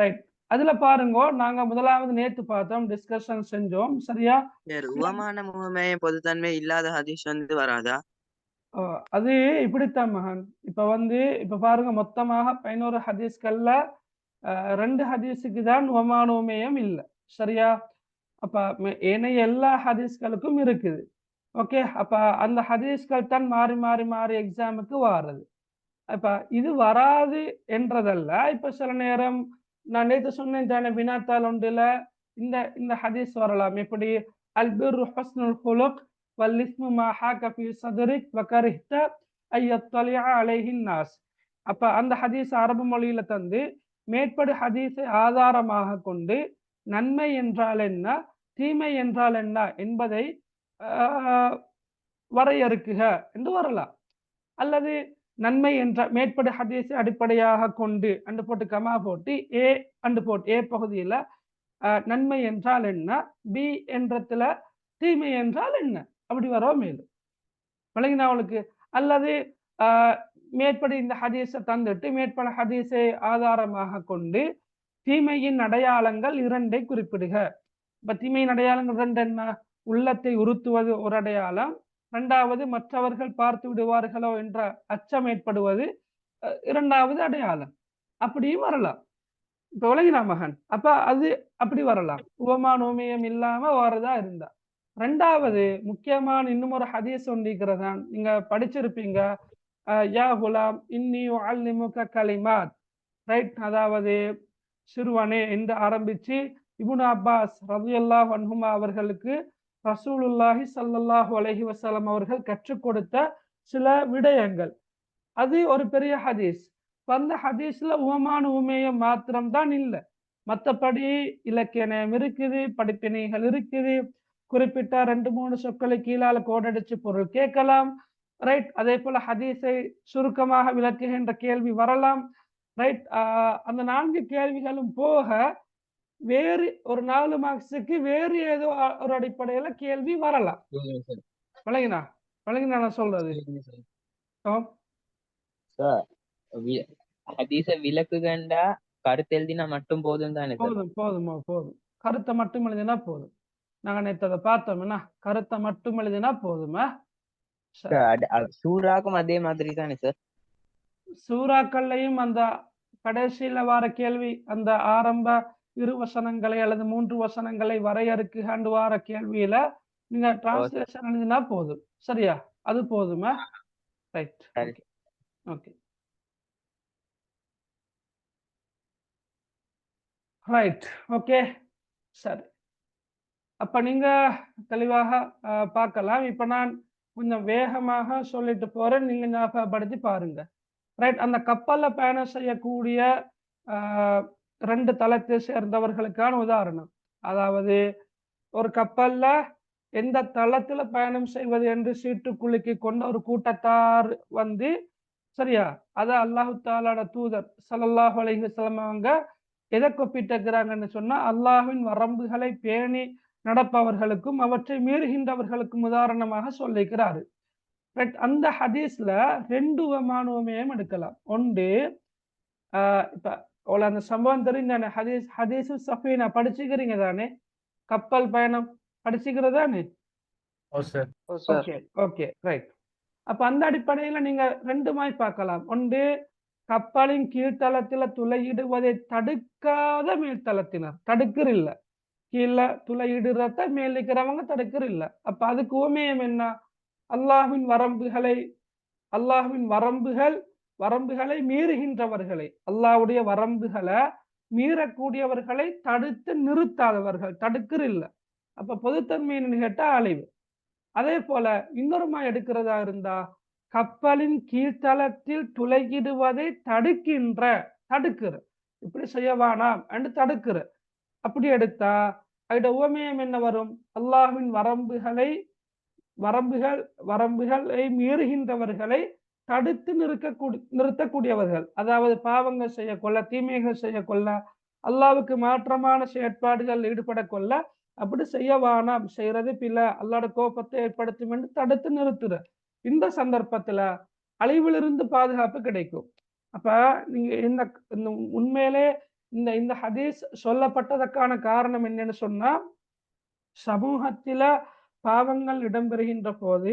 ரைட். அதுல பாருங்க, நாங்க முதலாவது நேத்து பார்த்தோம், டிஸ்கஷன் செஞ்சோம். சரியா? உவமான உவமேயம் பொதுத்தன்மை இல்லாத ஹதீஸ் வராதா? அது இப்படித்தான் மகன். இப்ப பாருங்க, மொத்தமாக 11 ஹதீஸ்கள்ல 2 ஹதீஸுக்கு தான் உவமான உவமேயம் இல்லை. சரியா? அப்ப ஏனைய எல்லா ஹதீஸ்களுக்கும் இருக்குது. ஓகே, அப்ப அந்த ஹதீஸ்கள் தான் மாறி மாறி மாறி எக்ஸாமுக்கு வாருது. அப்ப இது வராது என்றதல்ல. இப்ப சில நேரம் நான் நேற்று சொன்னேன் தானே, வினாத்தாள் ஒன்றுல இந்த ஹதீஸ் வரலாம். எப்படி அல்பிர் ஹுஸ்னுல் குலுக் வல்லிஸ்மு மா ஹாக ஃபீ சத்ரிக் வகரிஹ்த ஐயத்தலிஅ அலைஹின் நாஸ். அப்ப அந்த ஹதீஸ் அரபு மொழியில தந்து மேற்படி ஹதீஸை ஆதாரமாக கொண்டு நன்மை என்றால் என்ன, தீமை என்றால் என்ன என்பதை வரையறுக்குக என்று வரலாம். அல்லது நன்மை என்ற மேற்படி ஹதீஸை அடிப்படையாக கொண்டு அண்டு போட்டு கமா போட்டு ஏ அண்டு போட்டு ஏ பகுதியில நன்மை என்றால் என்ன, பி என்றத்துல தீமை என்றால் என்ன, அப்படி வரோம் மேலும் விளங்கினா அவளுக்கு. அல்லது மேற்படி இந்த ஹதீஸை தந்துட்டு மேற்படி ஹதீஸை ஆதாரமாக கொண்டு தீமையின் அடையாளங்கள் 2 குறிப்பிடுக. இப்ப தீமையின் அடையாளங்கள் 2 என்ன, உள்ளத்தை உறுத்துவது ஒரு அடையாளம், 2வது மற்றவர்கள் பார்த்து விடுவார்களோ என்ற அச்சம் ஏற்படுவது 2வது அடையாளம். அப்படியும் வரலாம். இப்ப விளங்கினா மகன்? அப்ப அது அப்படி வரலாம், உவமான உவமேயம் இல்லாம வரதா இருந்தா. 2வது முக்கியமான இன்னும் ஒரு ஹதீஸ் ஒன்றிருக்கிறதான், நீங்க படிச்சிருப்பீங்க. யா குலாம் இன்னி உஅல்லிமுக கலிமாத். ரைட்? அதாவது சிறுவனே என்று ஆரம்பிச்சு இப்னு அப்பாஸ் ரலியல்லாஹு அன்ஹுமா அவர்களுக்கு ரசூலுல்லாஹி ஸல்லல்லாஹு அலைஹி வஸல்லம் அவர்கள் கற்றுக் கொடுத்த சில விடயங்கள். அது ஒரு பெரிய ஹதீஸ். அந்த ஹதீஸ்ல உவமான உவமேயம் மாத்திரம் தான் இல்லை, மற்றபடி இலக்கிய நயம் இருக்குது, படிப்பினைகள் இருக்குது, குறிப்பிட்ட 2-3 சொற்களை கீழால கோடடிச்சு பொருள் கேட்கலாம். ரைட்? அதே போல ஹதீஸை சுருக்கமாக விளக்குகின்ற கேள்வி வரலாம். ரைட்? அந்த 4 கேள்விகளும் போக வேறு ஒரு 4 மார்க்ஸுக்கு வேறு ஏதோ ஒரு அடிப்படையில கேள்வி வரலாம். விளங்கினா நான் சொல்றது? ஹதீஸ விளக்குகண்டா கருத்து எழுதினா மட்டும் போதும் தானே? போதும். கருத்தை மட்டும் எழுதினா போதும். நாங்க நேற்று அதை பார்த்தோம்னா கருத்தை மட்டும் எழுதினா போதுமா? சூறாக்கும் அதே மாதிரி தானே சார்? சூறாக்கள்லையும் அந்த கடைசியில வர கேள்வி, அந்த ஆரம்ப 2 வசனங்களை அல்லது 3 வசனங்களை வரையறுக்கு வார கேள்வியில நீங்க டிரான்ஸ்லேஷன் எழுதினா போதும். சரியா? அது போதுமா? ரைட். Okay right. ஓகே சரி. அப்ப நீங்க தெளிவாக பார்க்கலாம். இப்ப நான் கொஞ்சம் வேகமாக சொல்லிட்டு போறேன், நீங்க ஞாபகப்படுத்தி பாருங்க. ரைட்? அந்த கப்பல்ல பயணம் செய்யக்கூடிய 2 தளத்தை சேர்ந்தவர்களுக்கான உதாரணம். அதாவது ஒரு கப்பல்ல எந்த தளத்துல பயணம் செய்வது என்று சீட்டு குலுக்கி கொண்ட ஒரு கூட்டத்தார் சரியா, அத அல்லாஹு தஆலாவோட தூதர் ஸல்லல்லாஹு அலைஹி வஸல்லம் அவங்க எதை கொப்பிட்டிருக்கிறாங்கன்னு சொன்னா, அல்லாஹ்வின் வரம்புகளை பேணி நடப்பவர்களுக்கும் அவற்றை மீறுகின்றவர்களுக்கும் உதாரணமாக சொல்லிக்கிறாரு. அந்த ஹதீஸ்ல 2 உவமான உவமேயம் எடுக்கலாம். ஒன்று, இப்ப அந்த சம்பவம் தெரிந்தானே, ஹதீஸு சஃபீனா படிச்சுக்கிறீங்க தானே? கப்பல் பயணம் படிச்சுக்கிறதானே? Okay right. அப்ப அந்த அடிப்படையில நீங்க 2 மாய் பார்க்கலாம். ஒன்று, கப்பலின் கீழ்த்தளத்துல துளையிடுவதை தடுக்காத மேல்தளத்தினர் தடுக்கிற இல்ல, கீழே துளையிடுறத மேல் இருக்கிறவங்க தடுக்கிற இல்ல. அப்ப அதுக்கு உவமேயம் என்ன? அல்லாஹ்வின் வரம்புகள் வரம்புகளை மீறுகின்றவர்களை, அல்லாஹ்வுடைய வரம்புகளை மீறக்கூடியவர்களை தடுத்து நிறுத்தாதவர்கள், தடுக்கிற இல்ல. அப்ப பொதுத்தன்மைன்னு கேட்டா அழிவு. அதே போல இன்னொருமா எடுக்கிறதா இருந்தா கப்பலின் கீழ்த்தளத்தில் துளையிடுவதை தடுக்கிற, இப்படி செய்யவானாம் என்று தடுக்கிற. அப்படி எடுத்தா அதோட உவமேயம் என்ன வரும்? அல்லாஹ்வின் வரம்புகளை மீறுகின்றவர்களை தடுத்து நிறுத்தக்கூடியவர்கள், அதாவது பாவங்கள் செய்ய கொள்ள, தீமைகள் செய்ய கொள்ள, அல்லாஹ்வுக்கு மாற்றமான செயற்பாடுகள் ஈடுபட கொள்ள, அப்படி செய்யவானாம், செய்யறது பில, அல்லாஹ்வோட கோபத்தை ஏற்படுத்தும் என்று தடுத்து நிறுத்துற. இந்த சந்தர்ப்பத்துல அழிவிலிருந்து பாதுகாப்பு கிடைக்கும். அப்ப நீங்க இந்த உண்மையிலே இந்த ஹதீஸ் சொல்லப்பட்டதற்கான காரணம் என்னன்னு சொன்னா, சமூகத்தில பாவங்கள் இடம்பெறுகின்ற போது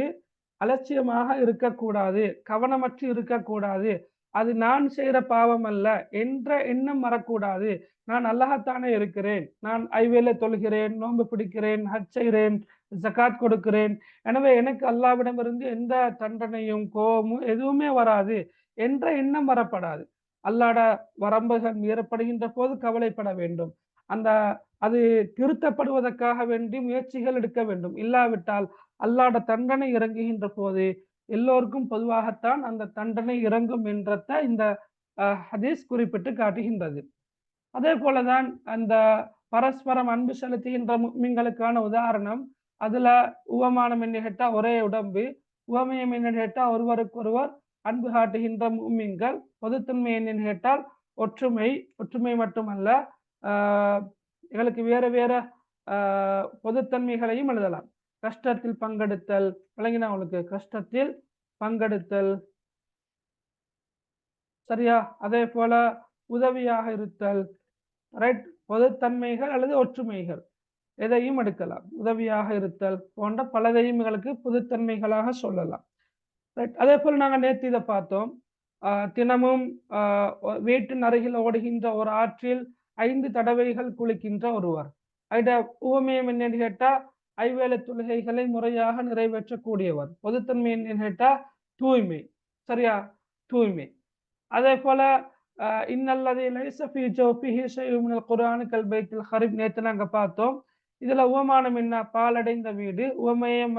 அலட்சியமாக இருக்கக்கூடாது, கவனமற்று இருக்கக்கூடாது, அது நான் செய்யற பாவம் அல்ல என்ற எண்ணம் வரக்கூடாது. நான் அல்லாஹ்தானே இருக்கிறேன், நான் ஐவேளை தொழுகிறேன், நோன்பு பிடிக்கிறேன், ஹஜ் செய்கிறேன், ஜகாத் கொடுக்கிறேன், எனவே எனக்கு அல்லாஹ்விடமிருந்து எந்த தண்டனையும் கோபமும் எதுவுமே வராது என்ற எண்ணம் வரப்படாது. அல்லாஹ்வோட வரம்புகள் மீறப்படுகின்ற போது கவலைப்பட வேண்டும், அது திருத்தப்படுவதற்காக வேண்டி முயற்சிகள் எடுக்க வேண்டும். இல்லாவிட்டால் அல்லாஹ்வோட தண்டனை இறங்குகின்ற போது எல்லோருக்கும் பொதுவாகத்தான் அந்த தண்டனை இறங்கும் என்றத இந்த ஹதீஸ் குறிப்பிட்டு காட்டுகின்றது. அதே போலதான் அந்த பரஸ்பரம் அன்பு செலுத்துகின்ற முஃமின்களுக்கான உதாரணம், அதுல உவமானம் என்ன கேட்டா ஒரே உடம்பு, உவமயம் என்ன கேட்டா ஒருவருக்கொருவர் அன்பு காட்டுகின்ற முஃமின்கள், பொதுத்தன்மை என்னன்னு கேட்டால் ஒற்றுமை மட்டுமல்ல, எங்களுக்கு வேற பொதுத்தன்மைகளையும் எழுதலாம். கஷ்டத்தில் பங்கெடுத்தல், விளங்கினா உங்களுக்கு, கஷ்டத்தில் பங்கெடுத்தல், சரியா? அதே போல உதவியாக இருத்தல், ரைட்? பொதுத்தன்மைகள் அல்லது ஒற்றுமைகள் எதையும் எடுக்கலாம். உதவியாக இருத்தல் போன்ற பலதையும் எங்களுக்கு பொதுத்தன்மைகளாக சொல்லலாம், ரைட்? அதே போல நாங்கள் நேற்று இதை பார்த்தோம். தினமும் வீட்டின் அருகில் ஓடுகின்ற ஒரு ஆற்றில் 5 தடவைகள் குளிக்கின்ற ஒருவர், அதோட உவமயம் என்னன்னு கேட்டா ஐவேளை தொழுகைகளை முறையாக நிறைவேற்றக்கூடியவர். பொதுத்தன்மை என்னன்னு கேட்டா தூய்மை, சரியா? தூய்மை. அதே போல இன்னல்லதி லைஸ ஃபீ ஜௌஃபிஹி ஷைஉம் மினல் குர்ஆனி கல் பைத்தில் ஹரீப் நேற்று நாங்க பார்த்தோம். இதுல உவமானம் என்ன? பாலடைந்த வீடு. உவமயம்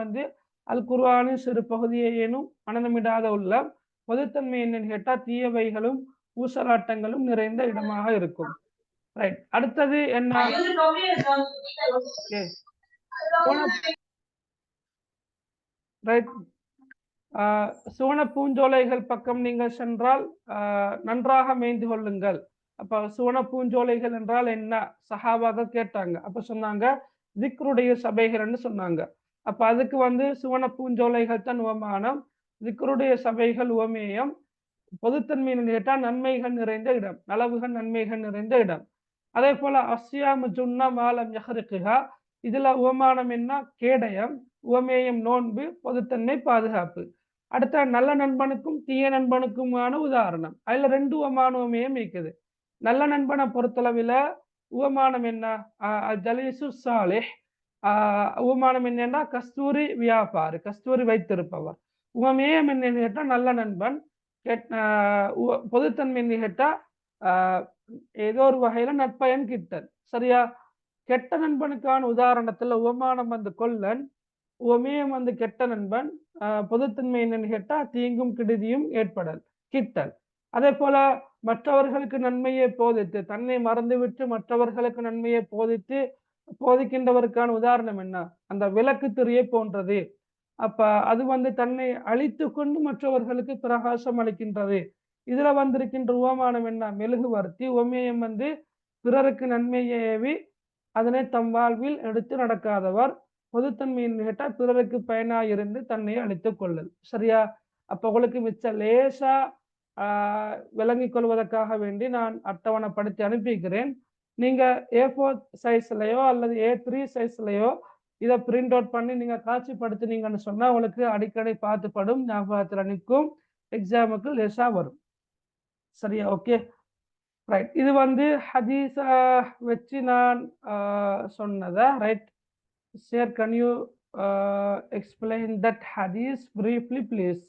அல் குர்ஆனின் சிறு பகுதியேனும் மனநமிடாத உள்ளம். பொதுத்தன்மை என்னன்னு கேட்டா தீயவைகளும் ஊசலாட்டங்களும் நிறைந்த இடமாக இருக்கும், ரைட்? அடுத்தது என்ன? ரைட். சுவன பூஞ்சோலைகள் பக்கம் நீங்கள் சென்றால் நன்றாக மேய்ந்து கொள்ளுங்கள். அப்ப சுவன பூஞ்சோலைகள் என்றால் என்ன? சஹாபாக்கள் கேட்டாங்க. அப்ப சொன்னாங்க திக்ருடைய சபைகள்னு சொன்னாங்க. அப்ப அதுக்கு சுவன பூஞ்சோலைகள் தான் உவமானம், திக்ருடைய சபைகள் உவமேயம். பொதுத்தன்மைன்னு கேட்டா நன்மைகள் நிறைந்த இடம், நலவுகள் நன்மைகள் நிறைந்த இடம். அதே போல அஸ்யாமு ஜுன்னா மாலம் யஹ்ரிகுஹா, இதுல உவமானம் என்ன? கேடயம். உவமேயம் நோன்பு, பொதுத்தன்மை பாதுகாப்பு. அடுத்த நல்ல நண்பனுக்கும் தீய நண்பனுக்குமான உதாரணம், அதுல 2 உவமானமே இருக்குது. நல்ல நண்பனை பொறுத்தளவில் உவமானம் என்ன? ஜலீசு சாலிஹ். உவமானம் என்னன்னா கஸ்தூரி வியாபாரி, கஸ்தூரி வைத்திருப்பவர். உவமேயம் என்னன்னு கேட்டா நல்ல நண்பன். பொதுத்தன்மை என்ன கேட்டா ஏதோ ஒரு வகையில நட்பயன் கிட்டல், சரியா? கெட்ட நண்பனுக்கான உதாரணத்துல உவமானம் கொல்லன், உவமேயம் கெட்ட நண்பன். பொதுத்தன்மை என்னன்னு கேட்டா தீங்கும் கெடுதியும் ஏற்படல், கிட்டல். அதே போல மற்றவர்களுக்கு நன்மையை போதித்து, தன்னை மறந்துவிட்டு மற்றவர்களுக்கு நன்மையை போதிக்கின்றவருக்கான உதாரணம் என்ன? அந்த விளக்கு திரியை போன்றது. அப்ப அது தன்னை அழித்து கொண்டு மற்றவர்களுக்கு பிரகாசம் அளிக்கின்றது. இதுல வந்திருக்கின்ற உவமானம் என்ன? மெழுகுவர்த்தி. உவமேயம் பிறருக்கு நன்மையை ஏவி அதனை தம் வாழ்வில் எடுத்து நடக்காதவர். பொதுத்தன்மையின் கேட்டா பிறருக்கு பயனாயிருந்து தன்னை அழித்துக் கொள்ளல், சரியா? அப்ப உங்களுக்கு மிச்ச லேசா விளங்கிக் கொள்வதற்காக வேண்டி நான் அட்டவணைப்படுத்தி அனுப்பிக்கிறேன். நீங்க A4 சைஸ்லயோ அல்லது A3 சைஸ்லயோ இதை பிரிண்ட் அவுட் பண்ணி நீங்க காட்சிப்படுத்தினீங்கன்னு சொன்னா உங்களுக்கு அடிக்கடி பார்த்துப்படும், ஞாபகத்துல நிற்கும், எக்ஸாமுக்கு லேசா வரும், சரியா? Okay, right. இது ஹதீஸ வச்சு நான் சொன்னதா, right? Sir, can you explain that hadith briefly, please?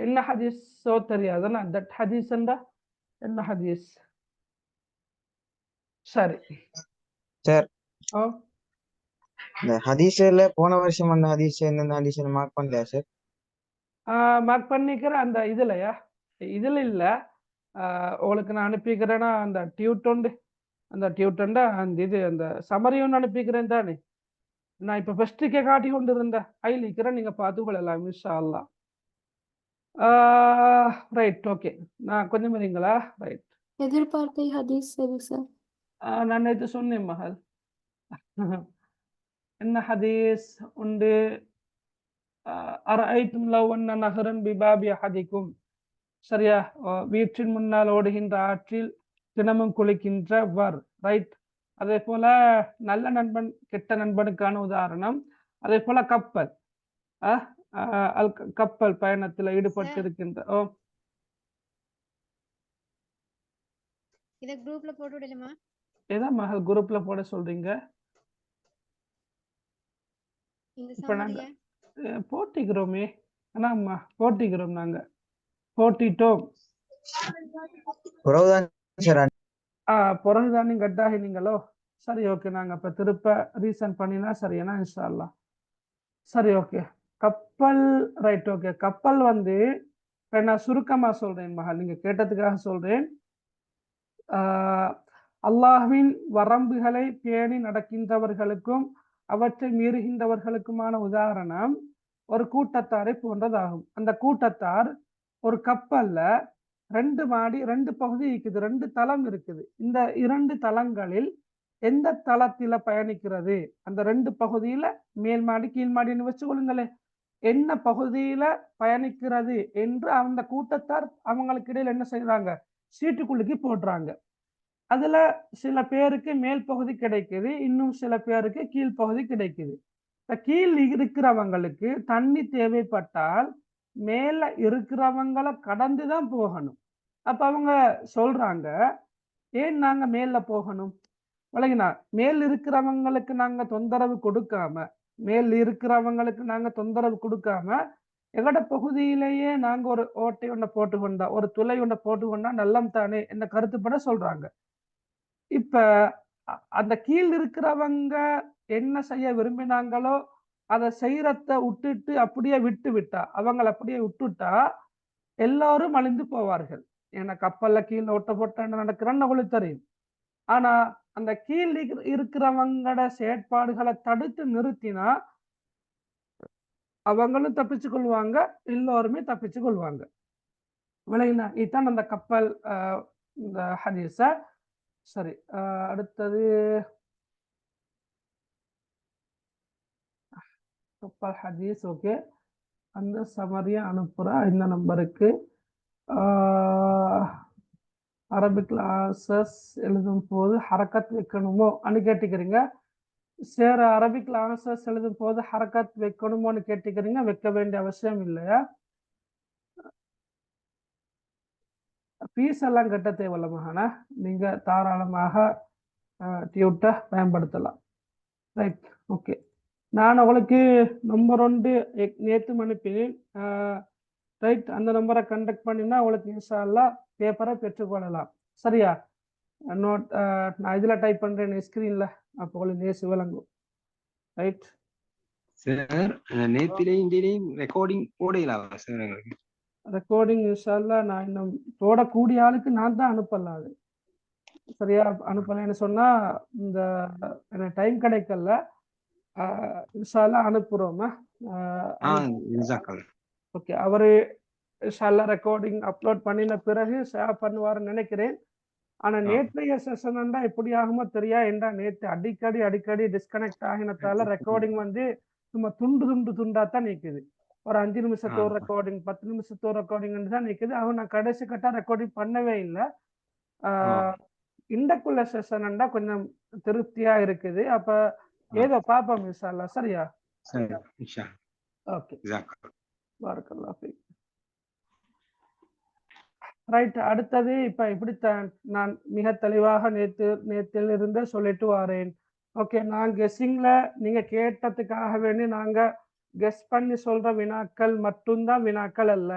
என்ன ஹதீஸோ தெரியாதுன்னா தட் ஹதீஸ்ண்டா என்ன ஹதீஸ்? சரி. சார் ஓ இந்த ஹதீஸ்ல போன வருஷம் அந்த ஹதீஸ் எந்தெந்த ஹதீஸ் மார்க் பண்ணலையா சார்? மார்க் பண்ணிக்கிற அந்த இதுலயா? இதுல இல்ல. உங்களுக்கு நான் அனுப்பிக்கிறேன்னா அந்த டியூட்டோண்டு அந்த டியூட்டண்டா அந்த இது அந்த சமரி ஒன்று அனுப்பிக்கிறேன் தானே. நான் இப்போ ஃபர்ஸ்ட்டுக்கே காட்டி கொண்டு இருந்தேன் ஐலிக்கிறேன், நீங்க பார்த்துக்கொள்ளலாம் இன்ஷா அல்லாஹ். Right, okay. நான் கொஞ்சம் வரீங்களா? ரைட். எதிர்பார்த்தை ஹதீஸ் எது சார்? நான் நேற்று சொன்னேன் மகள். என்ன ஹதீஸ் உண்டு? அரஐத்தும் லவ் அன்ன நஹரன் பிபாபி அஹதிக்கும். சரியா? வீட்டின் முன்னால் ஓடுகின்ற ஆற்றில் தினமும் குளிக்கின்றவர். ரைட். அதே போல நல்ல நண்பன் கெட்ட நண்பனுக்கான உதாரணம். அதே போல கப்பல் கப்பல் பயணத்தில் ஈடுபட்டிருக்கின்ற இத குரூப்ல போட்டு விடலாமா? ஏதா மகள் குரூப்ல போட சொல்றீங்க? இப்ப நாங்க போட்டிக்கிறோமே. ஆனாம்மா போட்டிக்கிறோம், நாங்க போட்டிட்டோம். பிறகுதானே கட்டாகினீங்களோ? சரி, ஓகே. நாங்க இப்ப திருப்ப ரீசன் பண்ணினா சரியானா இன்ஷா அல்லாஹ். சரி, ஓகே. கப்பல், ரைட், ஓகே. கப்பல் வந்து இப்ப நான் சுருக்கமா சொல்றேன் மகள், நீங்க கேட்டதுக்காக சொல்றேன். அல்லாஹ்வின் வரம்புகளை பேணி நடக்கின்றவர்களுக்கும் அவற்றை மீறுகின்றவர்களுக்குமான உதாரணம் ஒரு கூட்டத்தாரை போன்றதாகும். அந்த கூட்டத்தார் ஒரு கப்பல்ல 2 மாடி 2 பகுதி இருக்குது, 2 தளம் இருக்குது. இந்த 2 தளங்களில் எந்த தளத்தில பயணிக்கிறது? அந்த 2 பகுதியில மேல் மாடி கீழ் மாடின்னு வச்சுக்கொள்ளுங்களே, என்ன பகுதியில பயணிக்கிறது என்று அந்த கூட்டத்தார் அவங்களுக்கு இடையில என்ன செய்யறாங்க? சீட்டுக்குள்ளுக்கு போடுறாங்க. அதுல சில பேருக்கு மேல் பகுதி கிடைக்குது, இன்னும் சில பேருக்கு கீழ்ப்பகுதி கிடைக்குது. கீழ் இருக்கிறவங்களுக்கு தண்ணி தேவைப்பட்டால் மேல இருக்கிறவங்களை கடந்துதான் போகணும். அப்ப அவங்க சொல்றாங்க, ஏன் நாங்க மேல போகணும்? விளங்கினா, மேல் இருக்கிறவங்களுக்கு நாங்க தொந்தரவு கொடுக்காம எங்கட பகுதியிலேயே நாங்க ஒரு ஓட்டை ஒன்றை போட்டுக்கொண்டா, ஒரு துளை ஒன்றை போட்டுக்கொண்டா நல்லம் தானே என்ன கருத்துப்பட சொல்றாங்க. இப்ப அந்த கீழ் இருக்கிறவங்க என்ன செய்ய விரும்பினாங்களோ அதை செய்யறத விட்டுட்டு அப்படியே விட்டா அவங்களை அப்படியே விட்டுட்டா எல்லாரும் அழிந்து போவார்கள். ஏன்னா கப்பல்ல கீழே ஒட்ட போட்ட நடக்கிறன்னு அவங்களுக்கு தெரியும். ஆனா அந்த கீழ் இருக்கிறவங்களோட செயற்பாடுகளை தடுத்து நிறுத்தினா அவங்களும் தப்பிச்சு கொள்வாங்க, எல்லோருமே தப்பிச்சு கொள்வாங்க. விளையினா இதுதான் அந்த கப்பல் இந்த ஹதீஸ. சரி, அடுத்தது கப்பல் ஹதீஸ். ஓகே, அந்த சமரியா அனுப்புறா இந்த நம்பருக்கு. அரபிக் ஆன்சர்ஸ் எழுதும் போது ஹரக்கத் வைக்கணுமோ அனு கேட்டுக்கிறீங்க. சரி, அரபிக் ஆன்சர்ஸ் எழுதும் போது ஹரக்கத் வைக்கணுமோன்னு கேட்டுக்கிறீங்க. வைக்க வேண்டிய அவசியம் இல்லையா? ஃபீஸ் எல்லாம் கட்ட தேவையில்ல மகானா, நீங்க தாராளமாக டியூட்டை பயன்படுத்தலாம். Right, okay. நான் உங்களுக்கு நம்பர் 1 நேற்று அனுப்பினேன். ரைட், அந்த நம்பரை கண்டக்ட் பண்ணினா உங்களுக்கு இன்ஷா அல்லாஹ் பேப்பரை பெற்றுக்கொள்ளலாம். சரியா? நோட் நான் இதுல டைப் பண்றேன் ஸ்கிரீன்ல, அப்போ உங்களுக்கு நேசு விளங்கும். ரைட் சார், நேத்திலையும் இந்தியிலையும் ரெக்கார்டிங் போடலாம் சார். எங்களுக்கு ரெக்கார்டிங் இன்ஷா அல்லாஹ் நான் இன்னும் போடக்கூடிய ஆளுக்கு நான் தான் அனுப்பலாம். அது சரியா அனுப்பலைன்னு சொன்னா இந்த எனக்கு டைம் கிடைக்கல. இன்ஷா அல்லாஹ் அனுப்புறோமா? ஓகே. அவரு இன்ஷா அல்லாஹ் ரெக்கார்டிங் அப்லோட் பண்ணின பிறகு ஷேர் பண்ணுவாருன்னு நினைக்கிறேன். ஆனா நேற்றைய செஷன் எப்படி ஆகுமோ தெரியா. ஏண்டா நேற்று அடிக்கடி டிஸ்கனெக்ட் ஆகினத்தால ரெக்கார்டிங் வந்து சும்மா துண்டா தான் நிக்குது. ஒரு 5 நிமிஷத்தோட ரெக்கார்டிங் 10 நிமிஷத்தோட ரெக்கார்டிங் தான் நிக்குது. அவன் நான் கடைசி கட்டா ரெக்கார்டிங் பண்ணவே இல்லை. இண்டக்குள்ள செஷன் கொஞ்சம் திருப்தியா இருக்குது. அப்ப ஏதோ பாப்போம் இன்ஷா அல்லாஹ். சரியா? Okay, பாரக்கல்லாஹ் peak. ரைட், அடுத்தது இப்ப இப்படித்தான் நான் மிக தெளிவாக நேத்திலிருந்து சொல்லிட்டு வரேன். ஓகே, நான் கெஸ்ஸிங்ல நீங்க கேட்டதுக்காக வேண்டி நாங்க கெஸ் பண்ணி சொல்ற வினாக்கள் மட்டும்தான் வினாக்கள் அல்ல.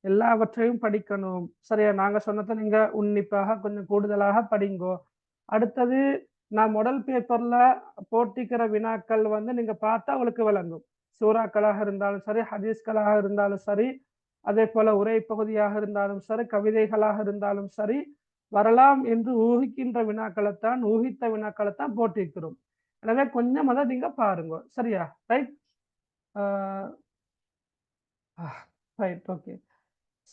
எல்லாவற்றையும் படிக்கணும். சரியா? நாங்க சொன்னதை நீங்க உன்னிப்பாக கொஞ்சம் கூடுதலாக படிங்கோ. அடுத்தது நான் மாடல் பேப்பர்ல போட்டிக்கிற வினாக்கள் வந்து நீங்க பார்த்தா உங்களுக்கு விளங்கும். சூறாக்களாக இருந்தாலும் சரி, ஹதீஸ்களாக இருந்தாலும் சரி, அதே போல உரை பகுதியாக இருந்தாலும் சரி, கவிதைகளாக இருந்தாலும் சரி, வரலாம் என்று ஊகிக்கின்ற வினாக்களைத்தான், ஊகித்த வினாக்களைத்தான் போட்டிருக்கிறோம். எனவே கொஞ்சம் அதை நீங்க பாருங்க. சரியா? ரைட். Right, okay.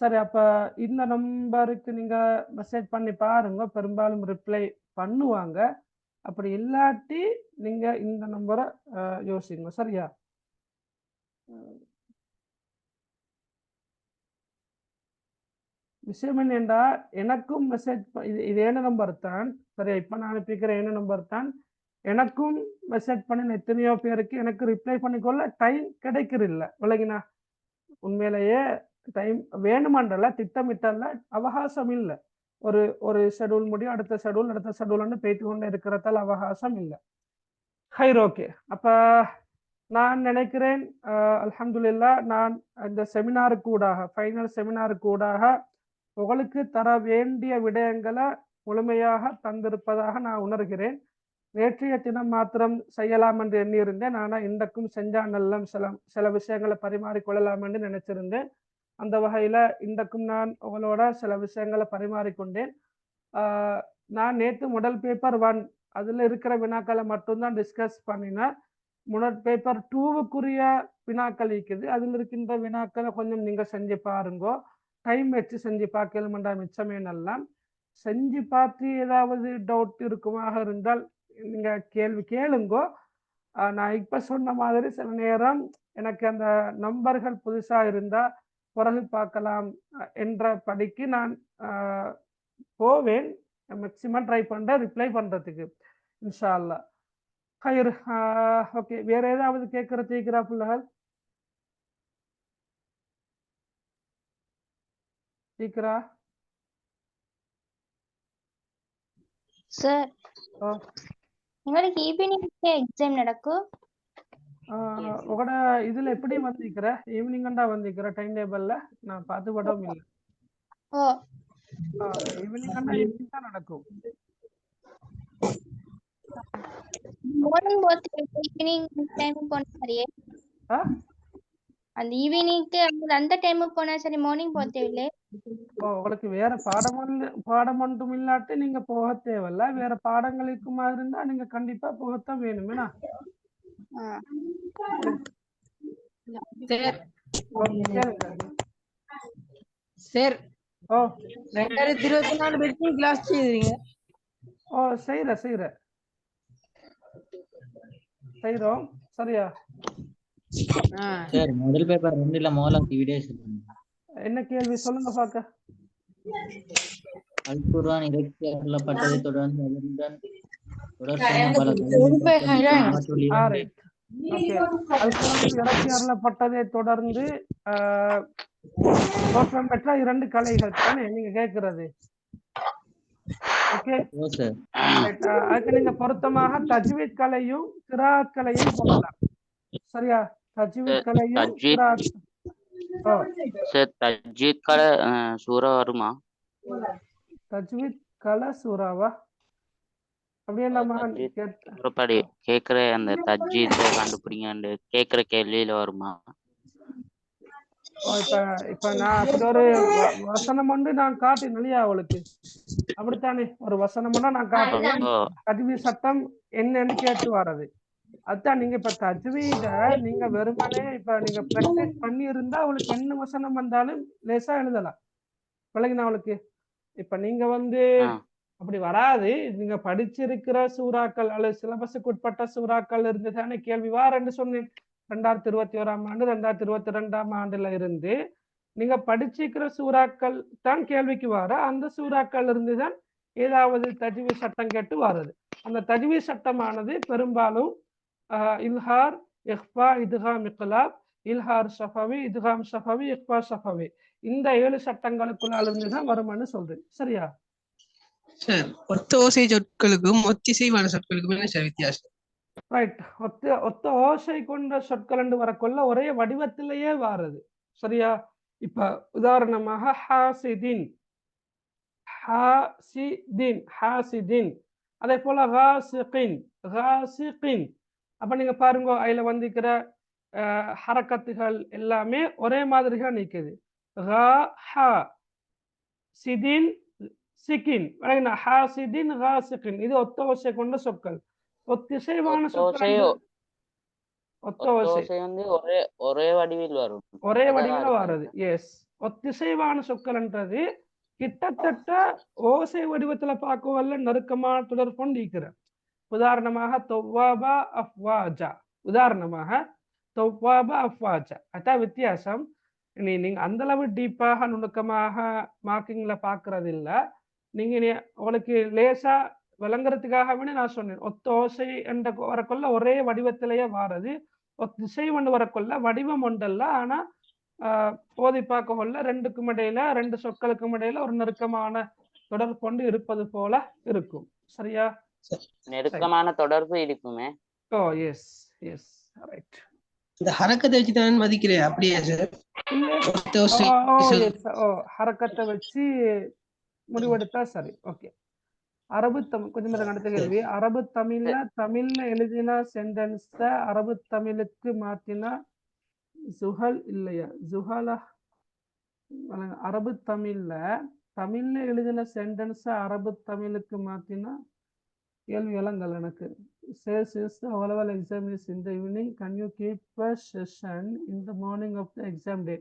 சரி, அப்ப இந்த நம்பருக்கு நீங்க மெசேஜ் பண்ணி பாருங்க. பெரும்பாலும் ரிப்ளை பண்ணுவாங்க. அப்படி இல்லாட்டி நீங்க இந்த நம்பரை யோசிங்க. சரியா? விஷயம் என்னென்றா, எனக்கும் மெசேஜ் இது என்ன நம்பர் தான். சரியா? இப்ப நான் அனுப்பிக்கிற என்ன நம்பர் தான். எனக்கும் மெசேஜ் பண்ணின எத்தனையோ பேருக்கு எனக்கு ரிப்ளை பண்ணிக்கொள்ள டைம் கிடைக்கிறதில்ல. விளங்கினா? உண்மையிலேயே டைம் வேணுமான்றல, திட்டமிட்டல, அவகாசம் இல்லை. ஒரு ஷெடியூல் முடியும், அடுத்த ஷெடியூல்னு போயிட்டு கொண்டு இருக்கிறதால அவகாசம் இல்லை. ஹைர், ஓகே. அப்ப நான் நினைக்கிறேன் அல்ஹம்துலில்லாஹ் நான் இந்த செமினாருக்கு ஊடாக, ஃபைனல் செமினாருக்கு ஊடாக உங்களுக்கு தர வேண்டிய விடயங்களை முழுமையாக தந்திருப்பதாக நான் உணர்கிறேன். நேற்றைய தினம் மாத்திரம் செய்யலாம் என்று எண்ணியிருந்தேன். ஆனால் இன்றைக்கும் செஞ்சா நல்லம் சில விஷயங்களை பரிமாறிக்கொள்ளலாம் என்று நினைச்சிருந்தேன். அந்த வகையில இன்றைக்கும் நான் உங்களோட சில விஷயங்களை பரிமாறிக்கொண்டேன். நான் நேற்று மாடல் பேப்பர் 1 அதுல இருக்கிற வினாக்களை மட்டும்தான் டிஸ்கஸ் பண்ணினேன். மாடல் பேப்பர் 2க்குரிய வினாக்கள் இருக்குது. அதில் இருக்கின்ற வினாக்களை கொஞ்சம் நீங்க செஞ்சு பாருங்கோ. டைம் வச்சு செஞ்சு பார்க்கலுமெண்டா மிச்சமே நல்லா. செஞ்சு பார்த்து ஏதாவது டவுட் இருக்குமாக இருந்தால் நீங்க கேள்வி கேளுங்கோ. நான் இப்ப சொன்ன மாதிரி சில நேரம் எனக்கு அந்த நம்பர்கள் புதுசா இருந்தா பிறகு பார்க்கலாம் என்ற படிக்கு நான் போவேன். மேக்சிமம் ட்ரை பண்றேன் ரிப்ளை பண்றதுக்கு இன்ஷா அல்லாஹ். ஹைர், ஓகே. வேற ஏதாவது கேட்கறது இருக்கிறா பிள்ளைகள்? கேட்கிறா? சார், உங்களுக்கு ஈவினிங் எக்ஸாம் நடக்கும்? உங்களோட இதுல எப்படி வந்திருக்கிற? ஈவினிங்கண்டா வந்திருக்கிற டைம் டேபிள்ல நான் பார்த்து படவும் இல்லை. ஓ, ஈவினிங்கண்டா ஈவினிங் தான் நடக்கும். மார்னிங் போட்டு ஈவினிங் டைம் போனா சரியே. அந்த ஈவினிங்க்கு அந்த டைமுக்கு போனா சரி, மார்னிங் போக தேவையில்லை. உங்களுக்கு வேற பாடம் ஒன்றும் இல்லாட்டி நீங்க போக தேவையில்ல. வேற பாடங்களுக்குமா இருந்தா நீங்க கண்டிப்பா போகத்தான் வேணுமேனா? சார், 2024 வரைக்கும் கிளாஸ் செய்றீங்க? செய்றோம். சரியா? சார், முதல் பேப்பர் 2ல மோலாக் வீடியோஸ் என்ன கேள்வி சொல்லுங்க பாக்க. அல் குர்ஆன் இறக்கி அருளப்பட்டதை தொடர்ந்து அதனுடன் தொடர்பான பல இறக்கி அருளப்பட்டதை தொடர்ந்து தோற்றம் பெற்ற 2 கலைகள் தானே நீங்க கேட்கிறது? ஓகே, அதுக்கு நீங்க பொருத்தமாக தஜ்வீத் கலையும் கிராஅத் கலையும் போடலாம். சரியா? தஜ்வீத் கலையும் தஜ்வீத் கலை சூரா வருமா? தஜ்வீத் கலை சூறாவா? அப்படியே நம்ம கேக்குற அந்த தஜ்வீத்தை கண்டுபிடிங்க கேக்குற கேள்வியில வருமா? இப்ப நான் அப்படி ஒரு வசனம் ஒன்று நான் காட்டினேன் இல்லையா அவளுக்கு? அப்படித்தானே? ஒரு வசனம் நான் காட்டுவேன், தஜ்வீத் சட்டம் என்னன்னு கேட்டு வர்றது. அதுதான் நீங்க இப்ப தஜ்வீத நீங்க வெறுமனே இப்ப நீங்க பிராக்டிஸ் பண்ணி இருந்தா அவளுக்கு என்ன வசனம் வந்தாலும் லேசா எழுதலாம். விளங்கினா அவளுக்கு? இப்ப நீங்க வந்து அப்படி வராது. நீங்க படிச்சிருக்கிற சூறாக்கள் அல்லது சிலபஸுக்கு உட்பட்ட சூறாக்கள் இருந்துதானே கேள்வி வாரன்னு சொன்னேன். 2021ஆம் ஆண்டு 2022ஆம் ஆண்டுல இருந்து நீங்க படிச்சிருக்கிற சூறாக்கள் தான் கேள்விக்கு வர. அந்த சூறாக்கள் இருந்துதான் ஏதாவது தஜ்வீத் சட்டம் கேட்டு வர்றது. அந்த தஜ்வீத் சட்டமானது பெரும்பாலும் இல்ஹார், இஹ்ஃபா, இத்காம், இக்லாப், இல்ஹார் ஷஃபவி, இத்காம் ஷஃபவி, இஹ்ஃபா ஷஃபவி, இந்த 7 சட்டங்களுக்குள்ள இருந்துதான் வருமானு சொல்றேன். சரியா? சார், ஒத்த ஓசை சொற்களுக்கும் ஒத்திசைவான சொற்களுக்கும் என்ன சார் வித்தியாசம்? ரைட். ஒத்த ஓசை கொண்ட சொற்கள் என்று வரக்குள்ள ஒரே வடிவத்திலேயே வாருது. சரியா? இப்ப உதாரணமாக ஹாசிதின், ஹாசிதின், ஹாசிதின். அதே போல காசிகின், காசிகின். அப்ப நீங்க பாருங்க, அதுல வந்திருக்கிற ஹரக்கத்துகள் எல்லாமே ஒரே மாதிரியா நிக்குது. ஹா ஹா சிதின் சிகின், ஹாசிதின் காசிகின். இது ஒத்த ஓசை கொண்ட சொற்கள். ஒத்திசைவான சொற்கள், ஒத்த ஓசை வந்து ஒரே வடிவில் வரும், ஒரே வடிவில வர்றது. எஸ், ஒத்திசைவான சொற்கள்ன்றது கிட்டத்தட்ட ஓசை வடிவத்துல பார்க்கவல்ல நெருக்கமான தொடர் கொண்டு இருக்கிற. உதாரணமாக தொவ்வாபா அஃப்வாஜா, உதாரணமாக தொவ்வாபா அஃப்வாஜா. அதான் வித்தியாசம். நீங்க அந்த அளவு டீப்பாக நுணுக்கமாக மார்க்கிங்ல பாக்குறது இல்ல. நீங்க உங்களுக்கு லேசா விளங்குறதுக்காக நான் சொன்னேன். ஒத்த ஓசை என்ற வரக்குள்ள ஒரே வடிவத்திலேயே வாரது, திசை ஒன்று வரக்குள்ள வடிவம் ஒன்றல்ல. ஆனா போதை பார்க்க கொள்ள ரெண்டுக்கும் இடையில, ரெண்டு சொற்களுக்கும் இடையில ஒரு நெருக்கமான தொடர்பு கொண்டு இருப்பது போல இருக்கும். சரியா? நெருக்கமான தொடர்பு இருக்குமே. ஓ எஸ் எஸ், ரைட். இந்த ஹரக்கத்தை வச்சு தான் மதிக்கிறேன் அப்படியே சார். ஹரக்கத்தை வச்சு முடிவெடுத்தா சரி. ஓகே. அரபு தமிழ், கொஞ்சம் நேரம் அடுத்த கேள்வி. அரபு தமிழ்ல எழுதின சென்டென்ஸ அரபு தமிழுக்கு மாத்தினா ஜுஹல் இல்லையா? ஜுஹலா. அரபு தமிழ்ல எழுதின சென்டென்ஸ அரபு தமிழுக்கு மாத்தினா கேள்வி விளங்கல் எனக்கு. Says is the O-level exam is in the evening. Can you keep a session in the morning of the exam day?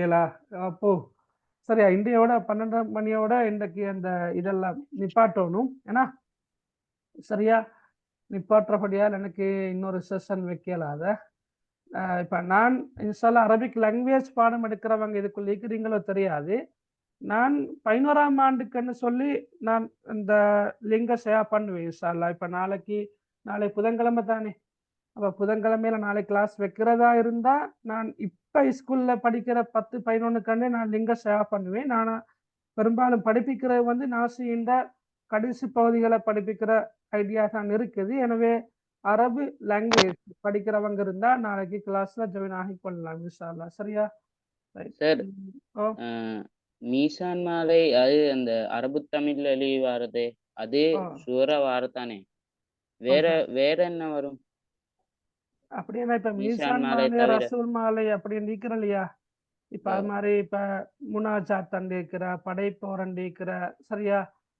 ஏலா அப்போ சரியா, இந்தியோட 12 மணியோட இன்றைக்கு அந்த இதெல்லாம் நிப்பாட்டணும். ஏன்னா சரியா, நிப்பாட்டுறபடியால் எனக்கு இன்னொரு செஷன் வைக்கலாத. இப்ப நான் இன்ஷால்லா அரபிக் லாங்குவேஜ் பாடம் எடுக்கிறவங்க இதுக்குள்ள இருக்கிறீங்களோ தெரியாது. நான் 11ஆம் ஆண்டுக்குன்னு சொல்லி நான் இந்த லிங்க ஷேர் பண்ணுவேன் இன்ஷால்லா. இப்ப நாளை புதன்கிழமை தானே, அப்ப புதன்கிழமையில நாளை கிளாஸ் வைக்கிறதா இருந்தா நான் இப்ப ஸ்கூல்ல படிக்கிற 10, 11 நான் லிங்க ஷேர் பண்ணுவேன். நான் பெரும்பாலும் படிப்பிக்கிறது வந்து நாசியின் கடைசி பகுதிகளை படிப்பிக்கிற ஐடியா தான் இருக்குது. எனவே அரபு லாங்குவேஜ் படிக்கிறவங்க இருந்தா நாளைக்கு கிளாஸ்ல ஜாயின் ஆகி கொள்ளலாம் இன்ஷால்லா. சரியா? சார், மீசான் மாலை அது அந்த அரபு தமிழ்ல எழுதி வாரதே அது சூற வாரத்தானே, வேற என்ன வரும்? அப்படின்னா இப்ப மீசான் மாலை, ரசூல் மாலை அப்படி நிக்கிறோம் இல்லையா? இப்ப அது மாதிரி இப்ப முனாஜாத் அண்டிக்கிற, படைப்போர் அண்டிக்கிற, சரியா,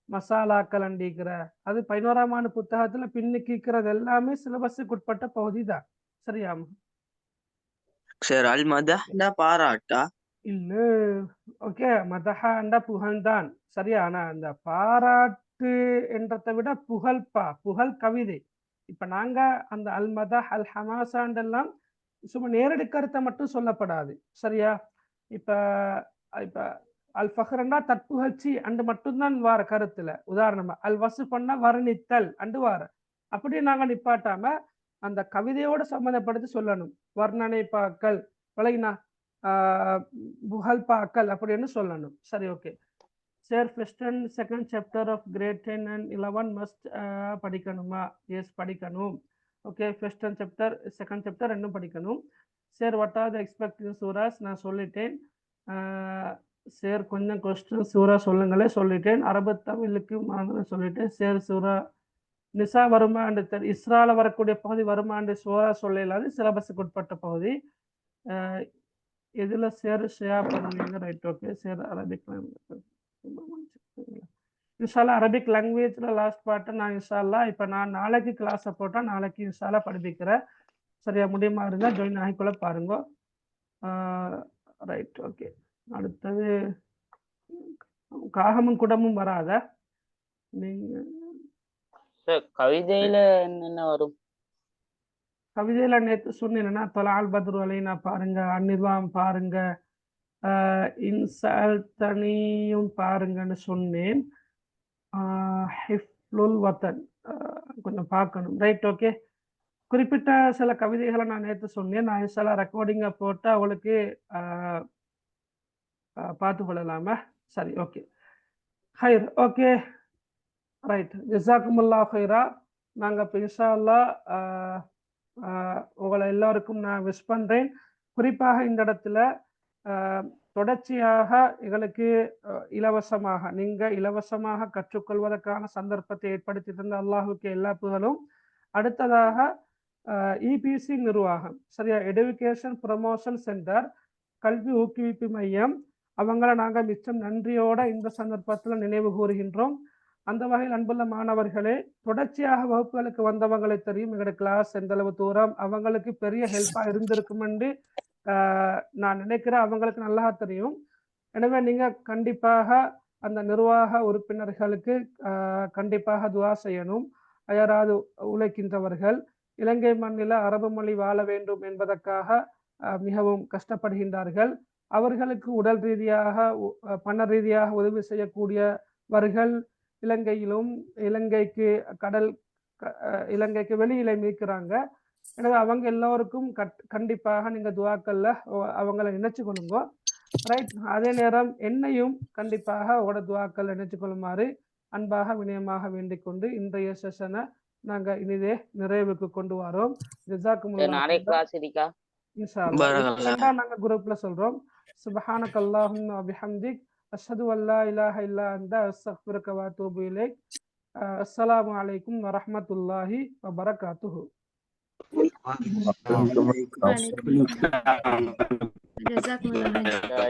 மசாலாக்கள் அண்டிக்கிற, அது 11ஆம் ஆண்டு புத்தகத்துல பின்னிக்கிறது எல்லாமே சிலபஸுக்கு உட்பட்ட பகுதி தான். சரியா? சார் அல் மதஹ்னா பாராட்டா இல்ல. ஓகே, மதஹாண்டா புகழ்தான். சரியா? ஆனா அந்த பாராட்டு என்றதை விட புகழ் கவிதை. இப்ப நாங்க அந்த அல் மதஹ் அல் ஹமாசாண்டெல்லாம் சும்மா நேரடி கருத்தை மட்டும் சொல்லப்படாது. சரியா? இப்ப அல் ஃபஹ்ரண்டா தற்புகழ்ச்சி அண்டு மட்டும்தான் வார கருத்துல. உதாரணமா அல் வசுஃபன்னா வர்ணித்தல் அண்டு வார. அப்படி நாங்க நிப்பாட்டாம அந்த கவிதையோட சம்மந்தப்படுத்தி சொல்லணும். வர்ணனை பாக்கள், விளங்கினா புகழ் பாக்கள் அப்படின்னு சொல்லணும். சரி, okay. Sir, first and second chapter of grade 10 and 11 must படிக்கணுமா? எஸ், படிக்கணும். Okay, first and chapter, second chapter ரெண்டும் படிக்கணும். Sir, what are the expecting சூராஸ்? நான் சொல்லிட்டேன். சார், கொஞ்சம் கொஸ்டின் சூரா சொல்லுங்களே. சொல்லிட்டேன். அரபு தமிழுக்கு சொல்லிட்டேன். சார், சூரா நிசா வருமாண்டு, இஸ்ரால வரக்கூடிய பகுதி வருமாண்டு சூரா சொல்லலாது, சிலபஸுக்கு உட்பட்ட பகுதி. இதுல ஷேர் பண்ணுவீங்க. Right, okay. சார், அரபிக் இன்ஷால்லா அரபிக் லாங்குவேஜ்ல லாஸ்ட் பார்ட் நான் இன்ஷால்லா இப்ப நான் நாளைக்கு கிளாஸை போட்டா நாளைக்கு இன்ஷால்லா படிப்பிக்கிறேன். சரியா? முடியுமா இருந்தா ஜாயின் ஆகிக்கொள்ள பாருங்க. Right, okay. அடுத்தது காகமும் குடமும் வராத. நீங்க கவிதையில என்னென்ன வரும்? கவிதையில நேற்று சொன்னேன்னா தொலால் பத்ரு அலைனா பாருங்க, அந்நிர்வாகம் பாருங்க, இன்சல்தனியும் பாருங்கன்னு சொன்னேன். ஹிஃப்லுல் வத்தன் கொஞ்சம் பார்க்கணும். Right, okay. குறிப்பிட்ட சில கவிதைகளை நான் நேற்று சொன்னேன். நான் சில ரெக்கார்டிங்கை போட்டு அவளுக்கு பார்த்து கொள்ளலாமா? சரி, ஓகே. ஹைர், ஓகே, ரைட். ஜஸாக்குமுல்லாஹ் ஹைரா. நாங்கள் இப்போ இன்ஷா அல்லாஹ் உங்களை எல்லாருக்கும் நான் விஷ் பண்ணுறேன். குறிப்பாக இந்த இடத்துல தொடர்ச்சியாக எங்களுக்கு இலவசமாக இலவசமாக கற்றுக்கொள்வதற்கான சந்தர்ப்பத்தை ஏற்படுத்தி தந்த அல்லாஹுக்கு எல்லா புகழும். அடுத்ததாக இபிசி நிர்வாகம், சரியா, எடுகேஷன் ப்ரமோஷன் சென்டர், கல்வி ஊக்குவிப்பு மையம், அவங்கள நாங்கள் மிச்சம் நன்றியோட இந்த சந்தர்ப்பத்தில் நினைவு கூறுகின்றோம். அந்த வகையில் அன்புள்ள மாணவர்களே, தொடர்ச்சியாக வகுப்புகளுக்கு வந்தவங்களை தெரியும் எங்களோட கிளாஸ் எந்த அளவு தூரம் அவங்களுக்கு பெரிய ஹெல்ப்பாக இருந்திருக்கும் என்று நான் நினைக்கிறேன். அவங்களுக்கு நல்லா தெரியும். எனவே நீங்க கண்டிப்பாக அந்த நிர்வாக உறுப்பினர்களுக்கு கண்டிப்பாக துவா செய்யணும். யாராவது உழைக்கின்றவர்கள் இலங்கை மண்ணில் அரபு மொழி வாழ வேண்டும் என்பதற்காக மிகவும் கஷ்டப்படுகின்றார்கள். அவர்களுக்கு உடல் ரீதியாக பண ரீதியாக உதவி செய்யக்கூடியவர்கள் இலங்கையிலும் இலங்கைக்கு வெளியில மீட்கிறாங்க. எனவே அவங்க எல்லோருக்கும் கண்டிப்பாக நீங்க துவாக்கல்ல அவங்கள நினைச்சு கொள்ளுங்க, ரைட். அதே நேரம் என்னையும் கண்டிப்பாக உங்களோட துவாக்கல்ல நினைச்சு கொள்ளுமாறு அன்பாக வினயமாக வேண்டிக் கொண்டு இன்றைய செஷனை நாங்க இனிதே நிறைவுக்கு கொண்டு வரோம். நாங்க குரூப்ல சொல்றோம். சுப்ஹானக அல்லாஹும்ம வபிஹம்திக் அஷ்ஹது அல்லா இலாஹ இல்லா அன்த அஸ்தக்ஃபிருக வ அத்தூபு இலைக். அஸ்ஸலாமு அலைக்கும் வரஹ்மத்துல்லாஹி வபரகாத்துஹு. ஜஸாக்குமுல்லாஹ்.